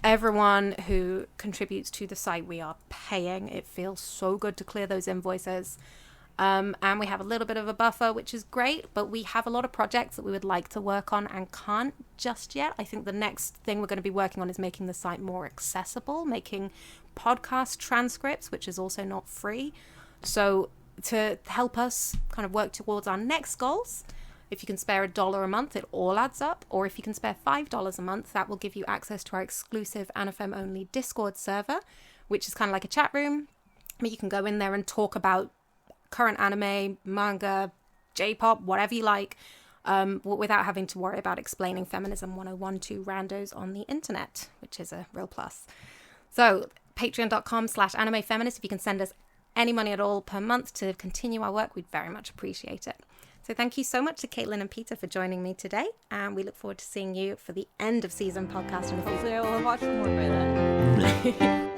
everyone who contributes to the site. We are paying. It feels so good to clear those invoices. And we have a little bit of a buffer, which is great, but we have a lot of projects that we would like to work on and can't just yet. I think the next thing we're going to be working on is making the site more accessible, making podcast transcripts, which is also not free. So to help us kind of work towards our next goals, if you can spare $1 a month, it all adds up. Or if you can spare $5 a month, that will give you access to our exclusive Anifem only Discord server, which is kind of like a chat room where you can go in there and talk about current anime, manga, J-pop, whatever you like, without having to worry about explaining Feminism 101 to randos on the internet, which is a real plus. So patreon.com/animefeminist. If you can send us any money at all per month to continue our work, we'd very much appreciate it. So thank you so much to Caitlin and Peter for joining me today, and we look forward to seeing you for the end of season podcast in the future. Hopefully I will have watched more by then.